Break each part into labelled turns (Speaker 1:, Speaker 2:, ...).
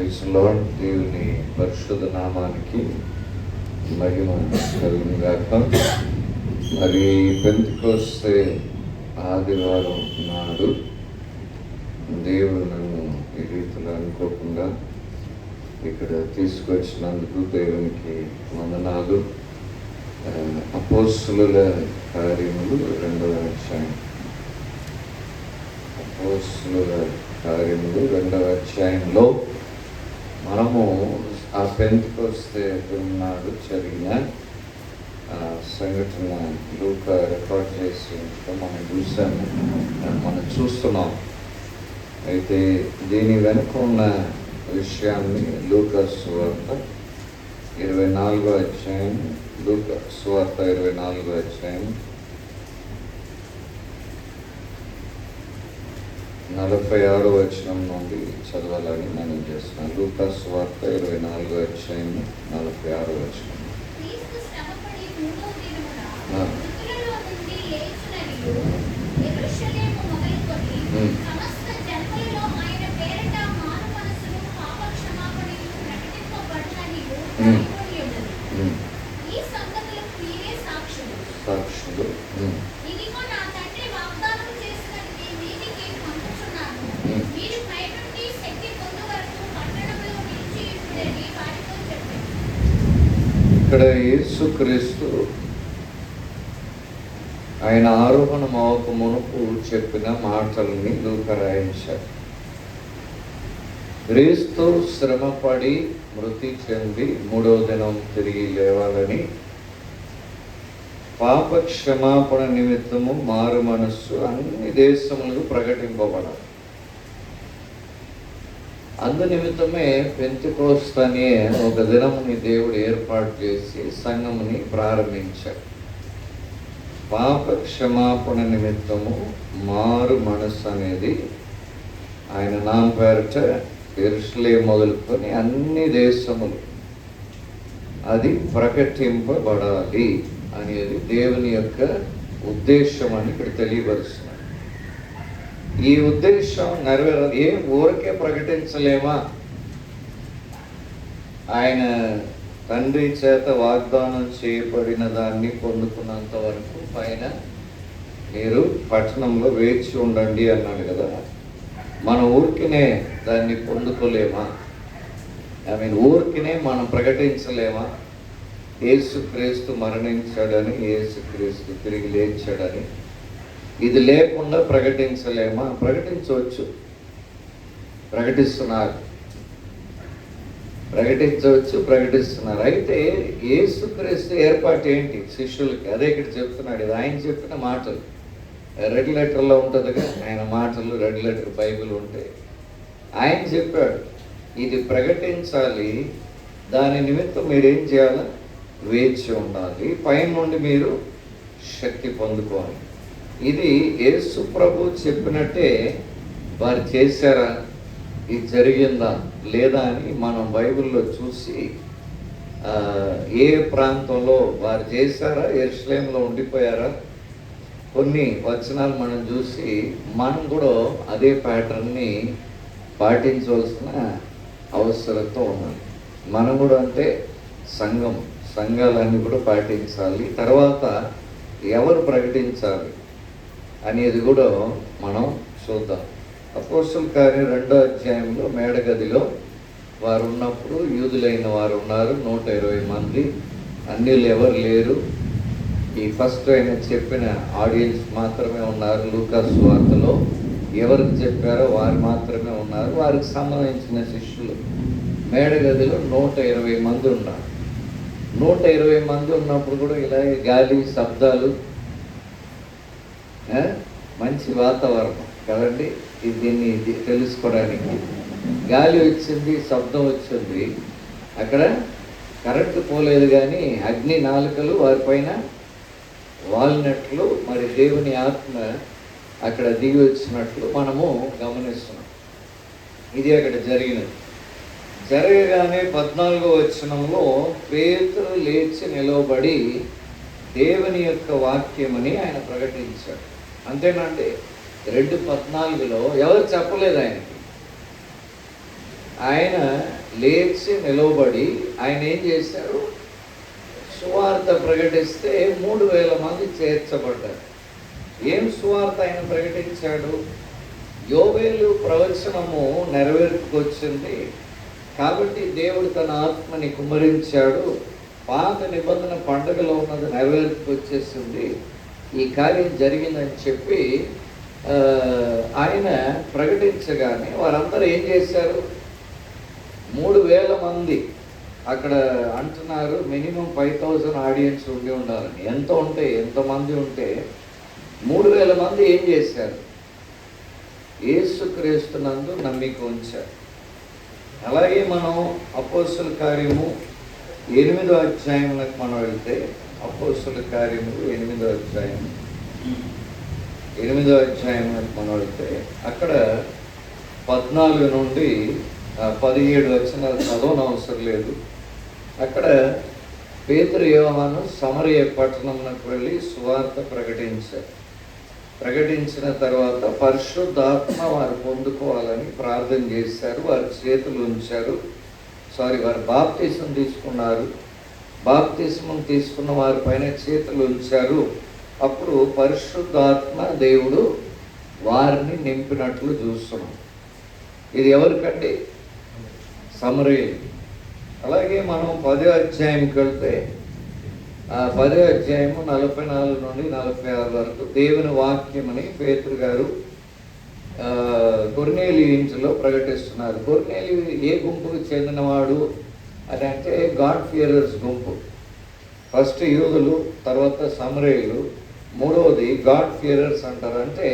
Speaker 1: Praise lord. దేవుని పరిశుద్ధ నామానికి మహిమ కలుగును గాక. మరి పెంతెకొస్తే ఆదివారం నాడు దేవుడు నన్ను ఈ రీతిలో అనుకోకుండా ఇక్కడ తీసుకొచ్చినందుకు దేవునికి వందనాలు. అపోస్తలుల కార్యములు 2వ అధ్యాయం. అపోస్తలుల కార్యములు 2వ అధ్యాయంలో మనము ఆ పెంతెకొస్తే నాడు జరిగిన సంఘటన లూకా రికార్డ్ చేసి మనం చూసాము, మనం చూస్తున్నాం. అయితే దీని వెనుక ఉన్న విషయాన్ని లూకా సువార్త 24వ అధ్యాయం, లూకా సువార్త 24వ అధ్యాయం 46వ వచనం నుండి చదవాలని మనం చేస్తున్నాం. లూకా సువార్త 24వ అధ్యాయం 46వ వచనం. సాక్షులు ఇక్కడ యేసుక్రీస్తు ఆయన ఆరోహణం అవ్వక మునుపు చెప్పిన మాటల్ని లూకా రాయించారు. క్రీస్తు శ్రమపడి మృతి చెంది 3వ దినం తిరిగి లేవాలని, పాప క్షమాపణ నిమిత్తము మారు మనస్సు అన్ని దేశములకు ప్రకటింపబడాలి. అందు నిమిత్తమే పెంతెకొస్తే అనే ఒక దినముని దేవుడు ఏర్పాటు చేసి సంఘముని ప్రారంభించాడు. పాప క్షమాపణ నిమిత్తము మారు మనస్సు అనేది ఆయన నామ పేరట యెరూషలేము మొదలుకొని అన్ని దేశములు అది ప్రకటింపబడాలి అనేది దేవుని యొక్క ఉద్దేశం అని ఇక్కడ తెలియపరుస్తున్నారు. ఈ ఉద్దేశం నెరవేరాలి. ఊరికే ప్రకటించలేమా? ఆయన తండ్రి చేత వాగ్దానం చేయబడిన దాన్ని పొందుకున్నంత వరకు పైన మీరు పట్టణంలో వేచి ఉండండి అన్నాడు కదా. మన ఊరికినే దాన్ని పొందుకోలేమా? ఊరికినే మనం ప్రకటించలేమా? యేసుక్రీస్తు మరణించాడని, యేసుక్రీస్తు తిరిగి లేచాడని ఇది లేకుండా ప్రకటించలేమా? ప్రకటించవచ్చు. ప్రకటిస్తున్నారు. అయితే యేసుక్రీస్తు ఏర్పాటు ఏంటి శిష్యులకి? అదే ఇక్కడ చెప్తున్నాడు. ఇది ఆయన చెప్పిన మాటలు. రెడ్ లెటర్లో ఉంటుందిగా ఆయన మాటలు, రెడ్ లెటర్ బైబిల్ ఉంటాయి. ఆయన చెప్పాడు ఇది ప్రకటించాలి, దాని నిమిత్తం మీరేం చేయాలి? వేచి ఉండాలి, పైన నుండి మీరు శక్తి పొందుకోవాలి. ఇది యేసు ప్రభు చెప్పినట్టే వారు చేశారా? ఇది జరిగిందా లేదా అని మనం బైబిల్లో చూసి ఏ ప్రాంతంలో వారు చేశారా, యెరూషలేములో ఉండిపోయారా, కొన్ని వచనాలు మనం చూసి మనం కూడా అదే ప్యాటర్న్ని పాటించవలసిన అవసరత ఉన్నది. మనం కూడా అంటే సంఘాలన్నీ కూడా పాటించాలి. తర్వాత ఎవరు ప్రకటించాలి అనేది కూడా మనం చూద్దాం. అపోస్తలుల కార్యం 2వ అధ్యాయంలో మేడగదిలో వారు ఉన్నప్పుడు యూదులైన వారు ఉన్నారు 120 మంది. అన్యులు ఎవరు లేరు. ఈ ఫస్ట్ ఆయన చెప్పిన ఆడియన్స్ మాత్రమే ఉన్నారు. లూకా సువార్తలో ఎవరికి చెప్పారో వారు మాత్రమే ఉన్నారు. వారికి సంబంధించిన శిష్యులు మేడగదిలో 120 మంది ఉన్నారు. 120 మంది ఉన్నప్పుడు కూడా ఇలాగే గాలి, శబ్దాలు, మంచి వాతావరణం కదండి. దీన్ని తెలుసుకోవడానికి గాలి వచ్చింది, శబ్దం వచ్చింది. అక్కడ కరెంటు పోలేదు కానీ అగ్ని నాలుకలు వారిపైన వాలినట్లు, మరి దేవుని ఆత్మ అక్కడ దిగి వచ్చినట్లు మనము గమనిస్తున్నాం. ఇది అక్కడ జరిగినది. జరగగానే 14వ వచనంలో పేతురు లేచి నిలవబడి దేవుని యొక్క వాక్యమని ఆయన ప్రకటించాడు. అంతేనండి. 2:14లో ఎవరు చెప్పలేదు ఆయనకి. ఆయన లేచి నిలవబడి ఆయన ఏం చేశారు? సువార్త ప్రకటిస్తే 3,000 మంది చేర్చబడ్డారు. ఏం సువార్త ఆయన ప్రకటించాడు? యోవేలు ప్రవచనము నెరవేర్పుకొచ్చింది కాబట్టి దేవుడు తన ఆత్మని కుమ్మరించాడు, పాత నిబంధన పండుగలో ఉన్నది నెరవేర్పుకొచ్చేసింది, ఈ కార్యం జరిగిందని చెప్పి ఆయన ప్రకటించగానే వారందరూ ఏం చేశారు? 3,000 మంది అక్కడ అంటున్నారు మినిమం 5,000 ఆడియన్స్ ఉండి ఉండాలని. ఎంతమంది ఉంటే 3,000 మంది ఏం చేశారు? యేసుక్రీస్తునందు నమ్మిక ఉంచారు. అలాగే మనం అపోస్తుల కార్యము 8వ అధ్యాయంలోకి మనం వెళ్తే, అపోస్తుల కార్యము 8వ అధ్యాయంలోకి మనం వెళ్తే అక్కడ 14 నుండి 17 వచనాలు చదవనవసరం లేదు. అక్కడ పేతురు యోహాను సమరయ పట్టణంలోకి వెళ్ళి సువార్త ప్రకటించిన తర్వాత పరిశుద్ధాత్మ వారు పొందుకోవాలని ప్రార్థన చేశారు. వారి చేతులు ఉంచారు. వారు బాప్తిసం తీసుకున్నారు. బాప్తిసం తీసుకున్న వారి పైన చేతులు ఉంచారు. అప్పుడు పరిశుద్ధాత్మ దేవుడు వారిని నింపినట్లు చూస్తున్నాం. ఇది ఎవరికండి? సమరయులు. అలాగే మనం 10వ అధ్యాయంకి వెళ్తే 10వ అధ్యాయము 44 నుండి 46 వరకు దేవుని వాక్యమని పేతురు గారు కొర్నేలియు ఇంటిలో ప్రకటిస్తున్నారు. కొర్నేలియు ఏ గుంపుకు చెందినవాడు అని అంటే గాడ్ ఫియరర్స్ గుంపు. ఫస్ట్ యూదులు, తర్వాత సమరయులు, మూడవది గాడ్ ఫియరర్స్ అంటారు. అంటే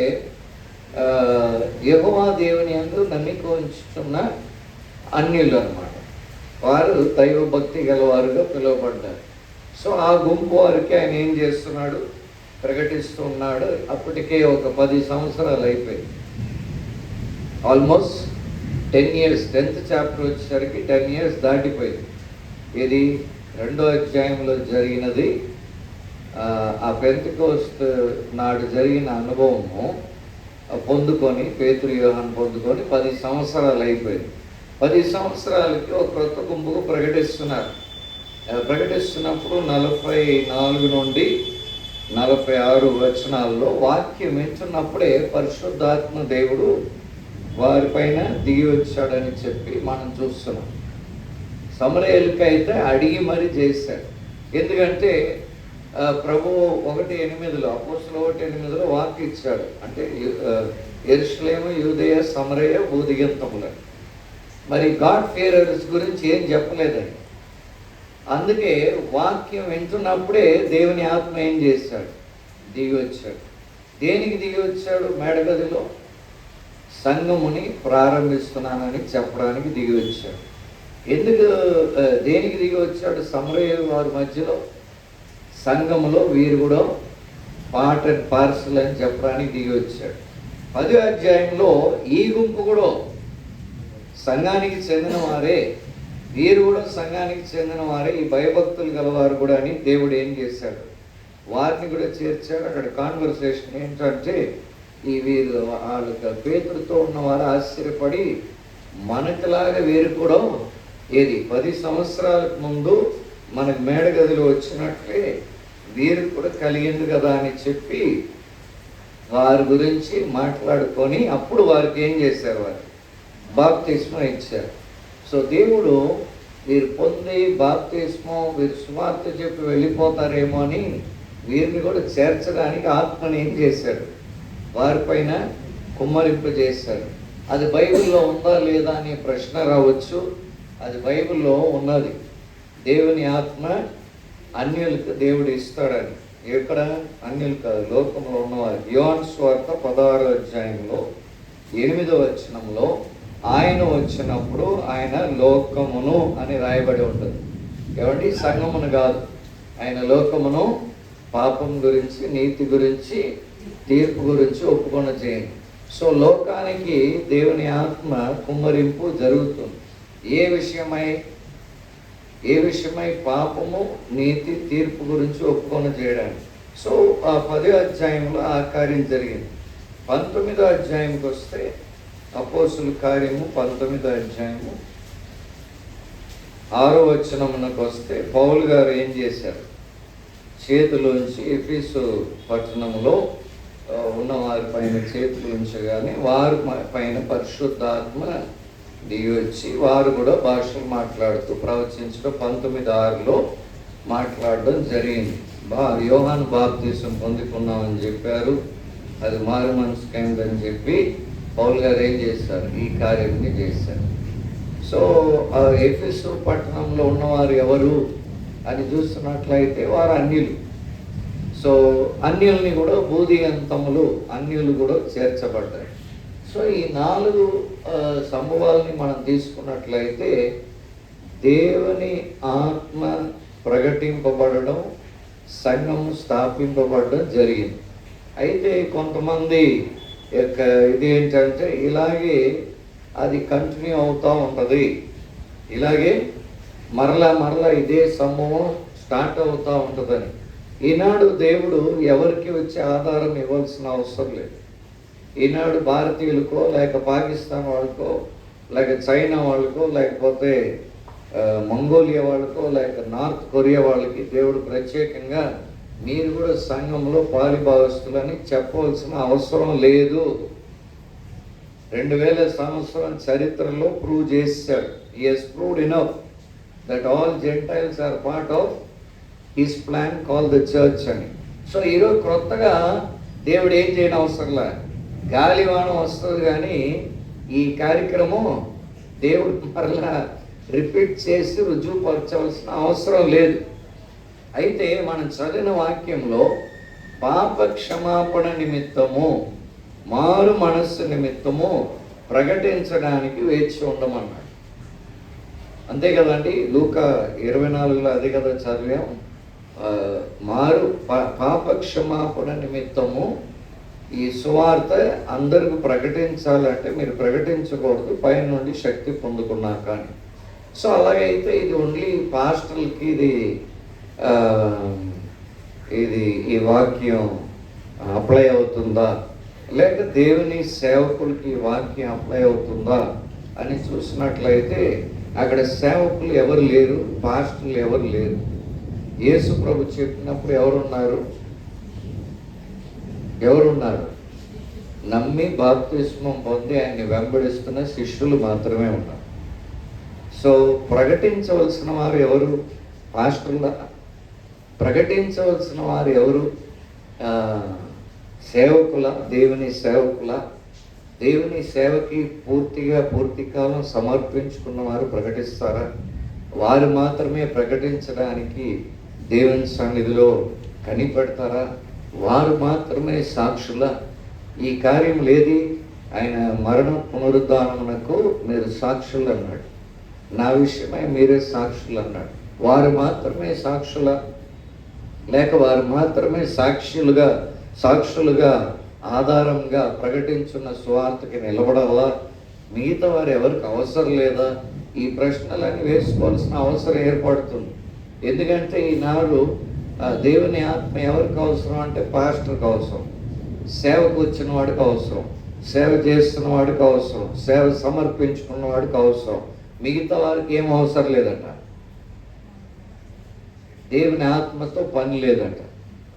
Speaker 1: యెహోవా దేవుని యందు నమ్మిక ఉంచుతున్న అన్యులు అన్నమాట. వారు దైవభక్తి గలవారుగా పిలువబడ్డారు. సో ఆ గుంపు వారికి ఆయన ఏం చేస్తున్నాడు? ప్రకటిస్తూ ఉన్నాడు. అప్పటికే ఒక 10 సంవత్సరాలు అయిపోయింది. Almost 10 years. 10th చాప్టర్ వచ్చేసరికి 10 years దాటిపోయింది. ఇది 2వ అధ్యాయంలో జరిగినది. ఆ పెంతెకోస్తు నాడు జరిగిన అనుభవము పొందుకొని, పేతురు యోహాను పొందుకొని 10 సంవత్సరాలు అయిపోయింది. 10 సంవత్సరాలకి ఒక క్రొత్త గుంపుకు ప్రకటిస్తున్నప్పుడు 44 నుండి 46 వచనాల్లో వాక్యం వింటున్నప్పుడే పరిశుద్ధాత్మ దేవుడు వారిపైన దిగి వచ్చాడని చెప్పి మనం చూస్తున్నాం. సమరయులకైతే అడిగి మరీ చేశాడు. ఎందుకంటే ప్రభువు 1:8 అపోస్తుల 1:8 వాక్యం ఇచ్చాడు. అంటే యెరూషలేము, యూదయ, సమరయ, భూదిగంతములు. మరి గాడ్ ఫియరర్స్ గురించి ఏం చెప్పలేదండి. అందుకే వాక్యం వింటున్నప్పుడే దేవుని ఆత్మ ఏం చేశాడు? దిగి వచ్చాడు. దేనికి దిగి వచ్చాడు? మేడగదిలో సంఘముని ప్రారంభిస్తున్నానని చెప్పడానికి దిగి వచ్చాడు. దేనికి దిగి వచ్చాడు? సమరయ వారి మధ్యలో సంఘములో వీరు కూడా పార్ట్ అండ్ పార్సల్ అని చెప్పడానికి దిగి వచ్చాడు. 10వ అధ్యాయంలో ఈ గుంపు కూడా సంఘానికి చెందిన వారే, వీరు కూడా సంఘానికి చెందిన వారే, ఈ భయభక్తులు గలవారు కూడా అని దేవుడు ఏం చేశాడు? వారిని కూడా చేర్చాడు. అక్కడ కాన్వర్సేషన్ ఏంటంటే వీరు వాళ్ళ పేతురుతో ఉన్నవారు ఆశ్చర్యపడి మనకులాగా వీరు కూడా 10 సంవత్సరాలకు ముందు మనకు మేడగదిలో వచ్చినట్లే వీరు కూడా కలిగింది కదా అని చెప్పి వారి గురించి మాట్లాడుకొని అప్పుడు వారికి ఏం చేశారు? వారు బాప్తిస్మం ఇచ్చారు. సో దేవుడు వీరు పొంది బాప్తిస్మం, వీరు సువార్త చెప్పి వెళ్ళిపోతారేమో అని వీరిని కూడా చేర్చడానికి ఆత్మని ఏం చేశాడు? వారిపైన కుమ్మరింపు చేశాడు. అది బైబిల్లో ఉందా లేదా అనే ప్రశ్న రావచ్చు. అది బైబిల్లో ఉన్నది. దేవుని ఆత్మ అన్యులకు దేవుడు ఇస్తాడని. ఎక్కడ? అన్యులు కాదు, లోకంలో ఉన్నవారు. యోహాను సువార్త 16వ అధ్యాయంలో 8వ వచనంలో ఆయన వచ్చినప్పుడు ఆయన లోకమును అని రాయబడి ఉంటుంది. ఏమండి? సంఘమును కాదు. ఆయన లోకమును పాపం గురించి, నీతి గురించి, తీర్పు గురించి ఒప్పుకొన చేయండి. సో లోకానికి దేవుని ఆత్మ కుమ్మరింపు జరుగుతుంది. ఏ విషయమై? పాపము, నీతి, తీర్పు గురించి ఒప్పుకొన చేయడానికి. సో ఆ 10వ అధ్యాయంలో ఆ కార్యం జరిగింది. 19వ అధ్యాయంకి వస్తే అపోస్తుల కార్యము 19వ అధ్యాయము 6వ వచనమునకు వస్తే పౌలు గారు ఏం చేశారు? చేతిలోంచి ఎఫెసు పట్టణంలో ఉన్న వారి పైన చేతులు ఉంచగానే వారి పైన పరిశుద్ధాత్మ దిగి వచ్చి వారు కూడా భాషలు మాట్లాడుతూ ప్రవచించడం 19:6లో మాట్లాడడం జరిగింది. యోహాను బాప్తీసం పొందుకున్నామని చెప్పారు, అది మారు మనసుకైందని చెప్పి పౌలు గారు ఏం చేశారు? ఈ కార్యాన్ని చేశారు. సో ఎఫెసు పట్టణంలో ఉన్నవారు ఎవరు అని చూస్తున్నట్లయితే వారు అన్యులు. సో అన్యుల్ని కూడా బూది అంతములు అన్యులు కూడా చేర్చబడ్డారు. సో ఈ 4 సంభవాల్ని మనం తీసుకున్నట్లయితే దేవుని ఆత్మ ప్రకటింపబడడం, సంఘము స్థాపింపబడడం జరిగింది. అయితే కొంతమంది యొక్క ఇది ఏంటంటే ఇలాగే అది కంటిన్యూ అవుతూ ఉంటుంది, ఇలాగే మరలా ఇదే సంభవం స్టార్ట్ అవుతూ ఉంటుందని. ఈనాడు దేవుడు ఎవరికి వచ్చి ఆధారం ఇవ్వాల్సిన అవసరం లేదు. ఈనాడు భారతీయులకో లేక పాకిస్తాన్ వాళ్ళకో లేక చైనా వాళ్ళకో లేకపోతే మంగోలియా వాళ్ళకో లేక నార్త్ కొరియా వాళ్ళకి దేవుడు ప్రత్యేకంగా మీరు కూడా సంఘంలో పాలిభాగస్తులని చెప్పవలసిన అవసరం లేదు. 2000 సంవత్సరం చరిత్రలో ప్రూవ్ చేశాడు. He has proved enough that all gentiles are part of his plan call the church అని. సో ఈరోజు కొత్తగా దేవుడు ఏం చేయడం అవసరంలా, గాలివానం వస్తుంది కానీ ఈ కార్యక్రమం దేవుడు మరలా రిపీట్ చేసి రుజువుపరచవలసిన అవసరం లేదు. అయితే మనం చదివిన వాక్యంలో పాప క్షమాపణ నిమిత్తము, మారు మనస్సు నిమిత్తము ప్రకటించడానికి వేచి ఉండమన్నాడు. అంతే కదండి, లూకా 24లో అదే కదా చదివాం. పాప క్షమాపణ నిమిత్తము ఈ సువార్త అందరికి ప్రకటించాలంటే మీరు ప్రకటించకూడదు పైన నుండి శక్తి పొందుకున్నాక అని. సో అలాగైతే ఇది ఓన్లీ పాస్టర్లకి ఇది ఈ వాక్యం అప్లై అవుతుందా, లేక దేవుని సేవకులకి ఈ వాక్యం అప్లై అవుతుందా అని చూసినట్లయితే అక్కడ సేవకులు ఎవరు లేరు, పాస్టర్లు ఎవరు లేరు. యేసు ప్రభు చెప్పినప్పుడు ఎవరున్నారు? నమ్మి బాప్తిస్మం పొంది ఆయన్ని వెంబడిస్తున్న శిష్యులు మాత్రమే ఉన్నారు. సో ప్రకటించవలసిన వారు ఎవరు? పాస్టర్ల. ప్రకటించవలసిన వారు ఎవరు? సేవకుల, దేవుని సేవకుల. దేవుని సేవకి పూర్తి కాలం సమర్పించుకున్న వారు ప్రకటిస్తారా? వారు మాత్రమే ప్రకటించడానికి దేవుని సన్నిధిలో కనిపెడతారా? వారు మాత్రమే సాక్షుల? ఈ కార్యం లేది, ఆయన మరణ పునరుద్ధానమునకు మీరు సాక్షులు అన్నాడు, నా విషయమై మీరే సాక్షులు అన్నాడు. వారు మాత్రమే సాక్షుల, లేక వారు మాత్రమే సాక్షులుగా ఆధారంగా ప్రకటించున్న సువార్తకి నిలబడాలా? మిగతా వారు ఎవరికి అవసరం లేదా? ఈ ప్రశ్నలన్నీ వేసుకోవాల్సిన అవసరం ఏర్పడుతుంది. ఎందుకంటే ఈనాడు దేవుని ఆత్మ ఎవరికి అవసరం అంటే పాస్టర్కి అవసరం, సేవకు వచ్చిన వాడికి అవసరం, సేవ చేస్తున్న వాడికి అవసరం, సేవ సమర్పించుకున్న వాడికి అవసరం. మిగతా వారికి ఏం అవసరం లేదట, దేవుని ఆత్మతో పని లేదట.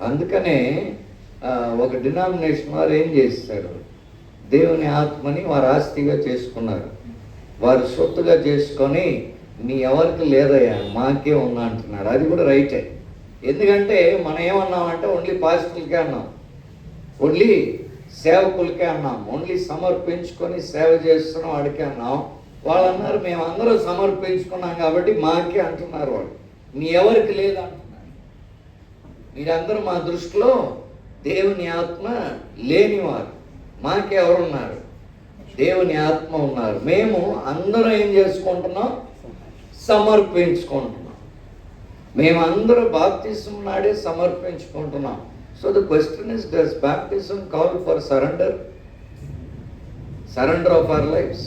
Speaker 1: అందుకనే ఒక డినామినేషన్ వారు ఏం చేస్తారు, దేవుని ఆత్మని వారు ఆస్తిగా చేసుకున్నారు, వారు సొత్తుగా చేసుకొని నీ ఎవరికి లేదయ్యా మాకే ఉన్నా అంటున్నాడు. అది కూడా రైటే. ఎందుకంటే మనం ఏమన్నామంటే ఓన్లీ పాస్టర్లకే అన్నాం, ఓన్లీ సేవకులకే అన్నాం, ఓన్లీ సమర్పించుకొని సేవ చేస్తున్న వాడికే అన్నాం. వాళ్ళు అన్నారు మేమందరూ సమర్పించుకున్నాం కాబట్టి మాకే అంటున్నారు. వాళ్ళు మీ ఎవరికి లేదు అంటున్నారు. మీరందరూ మా దృష్టిలో దేవుని ఆత్మ లేనివారు, మాకెవరున్నారు? దేవుని ఆత్మ ఉన్నారు. మేము అందరం ఏం చేసుకుంటున్నాం? సమర్పించుకుంటున్నాం. మేమందరూ బాప్తిజం నాడే సమర్పించుకుంటున్నాం. So the question is, does baptism call for surrender of our lives?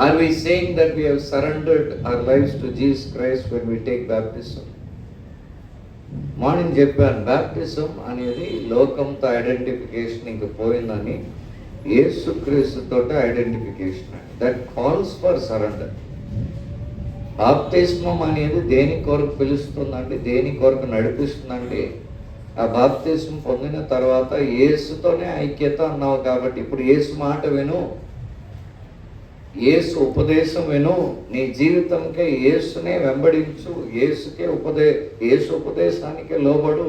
Speaker 1: Are we saying that we have surrendered our lives to Jesus Christ when we take baptism? Morning చెప్పాను, బ్యాప్టిజం అనేది లోకంతో identification ఇంక పోయిందని, యేసుక్రీస్తుతో identification. That calls for surrender. బాప్తిస్మం అనేది దేని కొరకు పిలుస్తుందండి, దేని కొరకు నడిపిస్తుందండి? ఆ బాప్తిస్మం పొందిన తర్వాత యేసుతోనే ఐక్యత అన్నావు కాబట్టి ఇప్పుడు యేసు మాట విను, యేసు ఉపదేశం విను, నీ జీవితంకే యేసునే వెంబడించు, యేసు ఉపదేశానికే లోబడు,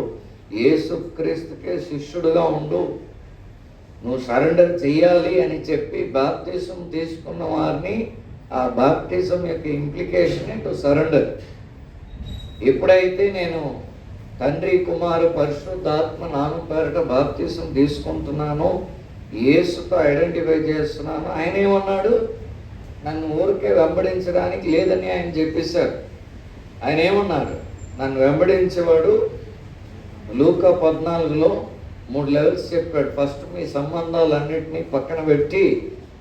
Speaker 1: యేసు క్రీస్తుకే శిష్యుడుగా ఉండు, నువ్వు సరెండర్ చెయ్యాలి అని చెప్పి బాప్తిజం తీసుకున్న వారిని, ఆ బాప్టిజం యొక్క ఇంప్లికేషన్ టు సరెండర్. ఎప్పుడైతే నేను తండ్రి కుమారు పరిశుద్ధాత్మ నామం పేరట బాప్తిజం తీసుకుంటున్నాను, యేసుతో ఐడెంటిఫై చేస్తున్నాను, ఆయన ఏమన్నాడు? నన్ను ఊరికే వెంబడించడానికి లేదని ఆయన చెప్పేశారు. ఆయన ఏమన్నారు? నన్ను వెంబడించేవాడు, లూకా 14లో 3 లెవెల్స్ చెప్పాడు. ఫస్ట్ మీ సంబంధాలన్నింటినీ పక్కన పెట్టి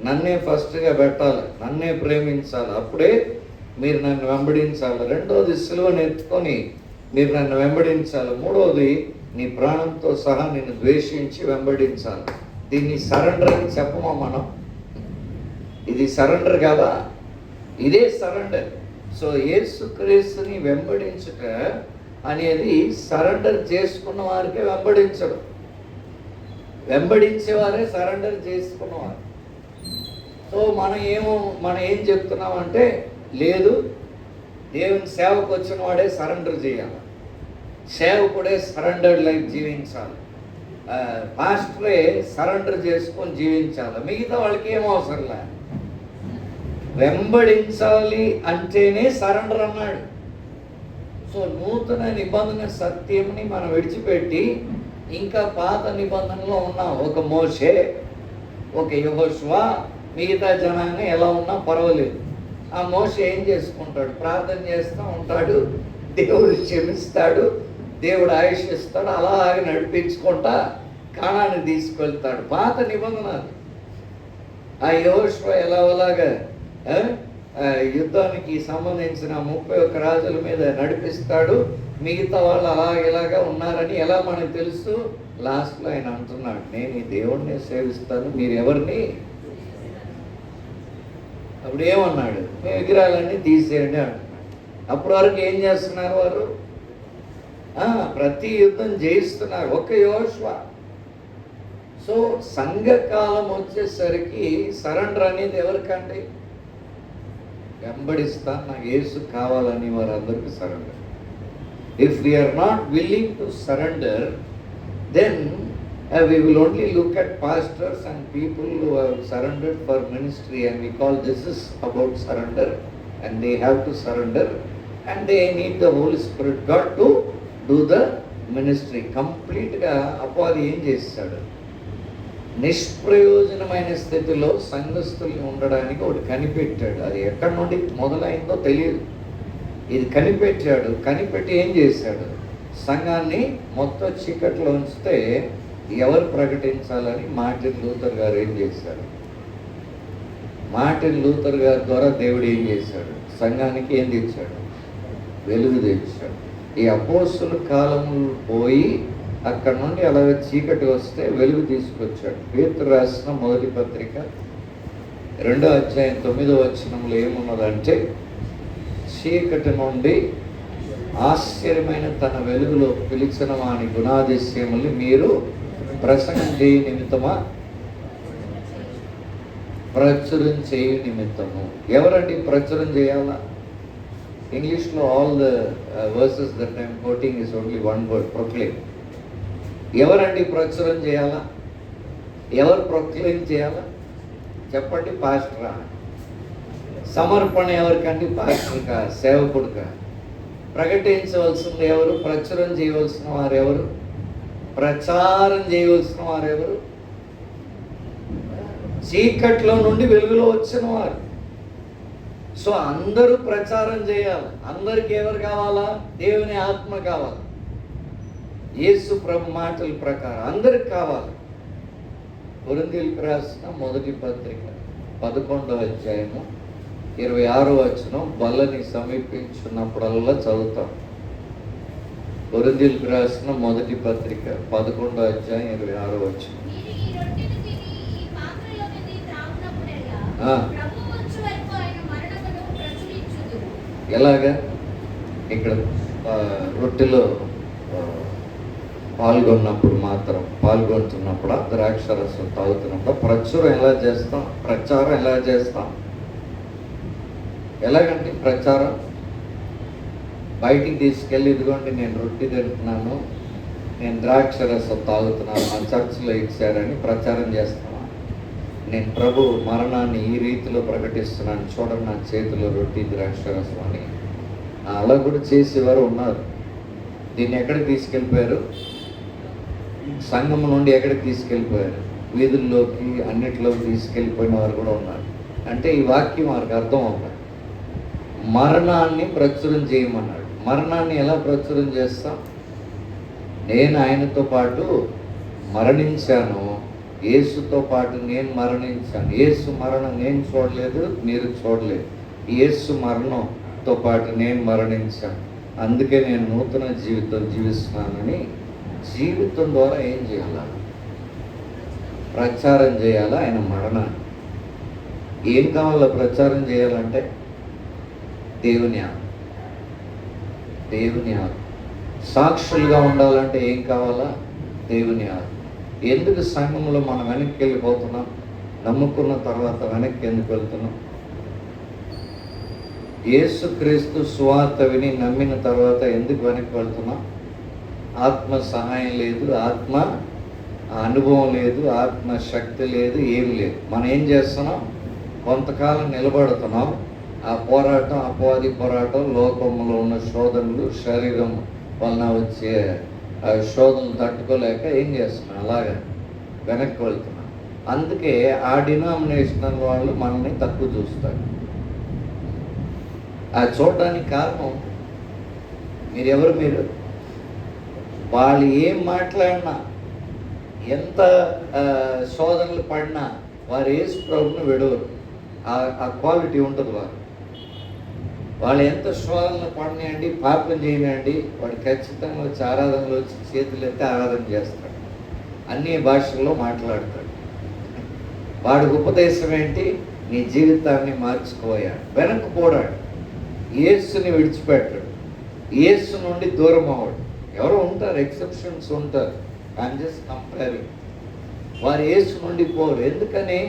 Speaker 1: నన్నే ఫస్ట్గా పెట్టాలి, నన్నే ప్రేమించాలి, అప్పుడే మీరు నన్ను వెంబడించాలి. రెండోది సిలువను ఎత్తుకొని మీరు నన్ను వెంబడించాలి. మూడవది నీ ప్రాణంతో సహా నిన్ను ద్వేషించి వెంబడించాలి. దీన్ని సరెండర్ అని చెప్పమా మనం? ఇది సరెండర్ కదా, ఇదే సరెండర్. సో యేసుక్రీస్తుని వెంబడించుట అనేది సరెండర్ చేసుకున్న వారికే వెంబడించడం, వెంబడించేవారే సరెండర్ చేసుకున్నవారు. సో మనం ఏం చెప్తున్నామంటే, లేదు దేవుని సేవకు వచ్చిన వాడే సరెండర్ చేయాలి, సేవకుడే సరెండర్డ్ లైఫ్ జీవించాలి, పాస్టరే సరెండర్ చేసుకొని జీవించాలి, మిగతా వాళ్ళకి ఏం అవసరం లేదు. వెంబడించాలి అంటేనే సరెండర్ అన్నాడు. సో నూతన నిబంధన సత్యంని మనం విడిచిపెట్టి ఇంకా పాత నిబంధనలో ఉన్నాం. ఒక మోషే, ఒక యెహోషువ, మిగతా జనాన్ని ఎలా ఉన్నా పర్వాలేదు. ఆ మోషే ఏం చేసుకుంటాడు? ప్రార్థన చేస్తూ ఉంటాడు, దేవుడు క్షమిస్తాడు, దేవుడు ఆయుష్ ఇస్తాడు, అలాగే నడిపించుకుంటా కానాన్ని తీసుకెళ్తాడు. పాత నిబంధన. ఆ యెహోషువ ఎలాగా యుద్ధానికి సంబంధించిన 31 రాజుల మీద నడిపిస్తాడు, మిగతా వాళ్ళు ఇలాగా ఉన్నారని ఎలా మనకు తెలుసు? లాస్ట్లో ఆయన అంటున్నాడు, నేను ఈ దేవుడిని సేవిస్తాను, మీరు ఎవరిని? అప్పుడు ఏమన్నాడు? మీ విగ్రహాలన్నీ తీసేయండి అంటున్నాడు. అప్పటి వరకు ఏం చేస్తున్నారు వారు? ప్రతి యుద్ధం జయిస్తున్నారు, ఒక్క యెహోషువ. సో సంఘకాలం వచ్చేసరికి సరెండర్ అనేది ఎవరికంటే, వెంబడిస్తా నాకు యేసు కావాలని వారందరికీ surrender. If we are not willing to surrender, then we will only look at pastors and people who have surrendered for ministry, and we call this is about surrender, and they have to surrender, and they need the Holy Spirit God to do the ministry. Complete గా అపవాది ఏం చేస్తాడు? నిష్ప్రయోజనమైన స్థితిలో సంఘస్థుల్ని ఉండడానికి ఒకటి కనిపెట్టాడు. అది ఎక్కడి నుండి మొదలైందో తెలియదు. ఇది కనిపెట్టాడు. కనిపెట్టి ఏం చేశాడు? సంఘాన్ని మొత్తం చీకట్లో ఉంచితే ఎవరు ప్రకటించాలని మార్టిన్ లూథర్ గారు ఏం చేశారు? మార్టిన్ లూథర్ గారి ద్వారా దేవుడు ఏం చేశాడు? సంఘానికి ఏం తెచ్చాడు? వెలుగు తెచ్చాడు. ఈ అపోస్తుల కాలంలో పోయి అక్కడ నుండి అలాగే చీకటి వస్తే వెలుగు తీసుకొచ్చాడు. పేతురు రాసిన మొదటి పత్రిక 2వ అధ్యాయం 9వ వచనంలో ఏమున్నదంటే, చీకటి నుండి ఆశ్చర్యమైన తన వెలుగులో పిలిచిన వాని గుణాతిశయములు మీరు ప్రసంగం చేయు నిమిత్తమా, ప్రచురం చేయు నిమిత్తము. ఎవరండి ప్రచురం చేయాలా? ఇంగ్లీష్లో all the versus that I'm quoting is only one word, proclaim. ఎవరండి ప్రచురం చేయాలా? ఎవరు ప్రొక్లెయిమ్ చేయాలా? చెప్పండి. పాస్టరా? సమర్పణ ఎవరికండి? పాస్టర్కా? సేవకుడుకా? ప్రకటించవలసింది ఎవరు? ప్రచురం చేయవలసిన వారు ఎవరు? ప్రచారం చేయవలసిన వారు ఎవరు? చీకట్లో నుండి వెలుగులో వచ్చిన వారు. సో అందరూ ప్రచారం చేయాలి. అందరికి ఎవరు కావాలా? దేవుని ఆత్మ కావాలి. యేసు ప్రభు మాటల ప్రకారం అందరికి కావాలి. కొరింథీయులకు రాసిన మొదటి పత్రిక 11వ అధ్యాయము 26వ వచనం బల్లని సమీపించున్నప్పుడల్లా చదువుతాం. కొరింథీయులకు రాసిన మొదటి పత్రిక 11వ అధ్యాయం 26వ వచనం. ఎలాగా? ఇక్కడ రొట్టెలో పాల్గొంటున్నప్పుడు ద్రాక్షరసం తాగుతున్నప్పుడు ప్రచారం ఎలా చేస్తాం? ఎలాగంటే ప్రచారం బయటికి తీసుకెళ్ళి, ఇదిగోండి నేను రొట్టె తింటున్నాను, నేను ద్రాక్షరసం తాగుతున్నాను, మా చర్చిలో ఇచ్చారని ప్రచారం చేస్తాను. నేను ప్రభు మరణాన్ని ఈ రీతిలో ప్రకటిస్తున్నాను, చూడండి నా చేతిలో రొట్టె ద్రాక్షరసం అని. అలా కూడా చేసేవారు ఉన్నారు. దీన్ని ఎక్కడికి తీసుకెళ్ళిపోయారు? సంఘం నుండి ఎక్కడికి తీసుకెళ్ళిపోయారు? వీధుల్లోకి, అన్నిటిలోకి తీసుకెళ్ళిపోయిన వారు కూడా ఉన్నారు. అంటే ఈ వాక్యం వారికి అర్థం అవుతుంది. మరణాన్ని ప్రచురం చేయమన్నాడు. మరణాన్ని ఎలా ప్రచురం చేస్తాం? నేను ఆయనతో పాటు మరణించాను, యేసుతో పాటు నేను మరణించాను. యేసు మరణం నేను చూడలేదు, మీరు చూడలేదు. యేసు మరణంతో పాటు నేను మరణించాను, అందుకే నేను నూతన జీవితం జీవిస్తున్నానని జీవితం ద్వారా ఏం చేయాలా? ప్రచారం చేయాలా ఆయన మరణాన్ని. ఏం కావాలో ప్రచారం చేయాలంటే దేవుని ఆత్మ. సాక్షులుగా ఉండాలంటే ఏం కావాలా? దేవుని ఆత్మ. ఎందుకు సంఘంలో మనం వెనక్కి వెళ్ళిపోతున్నాం? నమ్ముకున్న తర్వాత వెనక్కి ఎందుకు వెళ్తున్నాం? యేసుక్రీస్తు సువార్త విని నమ్మిన తర్వాత ఎందుకు వెనక్కి వెళ్తున్నాం? ఆత్మ సహాయం లేదు, ఆత్మ అనుభవం లేదు, ఆత్మ శక్తి లేదు, ఏమి లేదు. మనం ఏం చేస్తున్నాం? కొంతకాలం నిలబడుతున్నాం. ఆ పోరాటం, అపవాది పోరాటం, లోకంలో ఉన్న శోధనలు, శరీరం వలన వచ్చే శోధనలు తట్టుకోలేక ఏం చేస్తున్నాం? అలాగా వెనక్కి వెళ్తున్నాం. అందుకే ఆ డినామినేషనల్ వాళ్ళు మనల్ని తక్కువ చూస్తారు. ఆ చూడడానికి కారణం మీరు వాళ్ళు ఏం మాట్లాడినా, ఎంత శోధనలు పడినా వారు యేసు ప్రభువుని విడవరు. ఆ క్వాలిటీ ఉంటుంది. వాళ్ళు ఎంత శోధనలు పడినాయండి, పాపం చేయనండి, వాడు ఖచ్చితంగా వచ్చి ఆరాధనలో వచ్చి చేతులు ఎత్తి ఆరాధన చేస్తాడు, అన్ని భాషల్లో మాట్లాడతాడు. వాడి ఉపదేశం ఏంటి? నీ జీవితాన్ని మార్చుకోయాడు, వెనక్కి పోడాడు, యేసుని విడిచిపెట్టాడు, యేసు నుండి దూరం అవ్వడు. ఎవరో ఉంటారు, ఎక్సెప్షన్స్ ఉంటారు. I'm just comparing. వారు యేసు నుండి పోరు. ఎందుకని?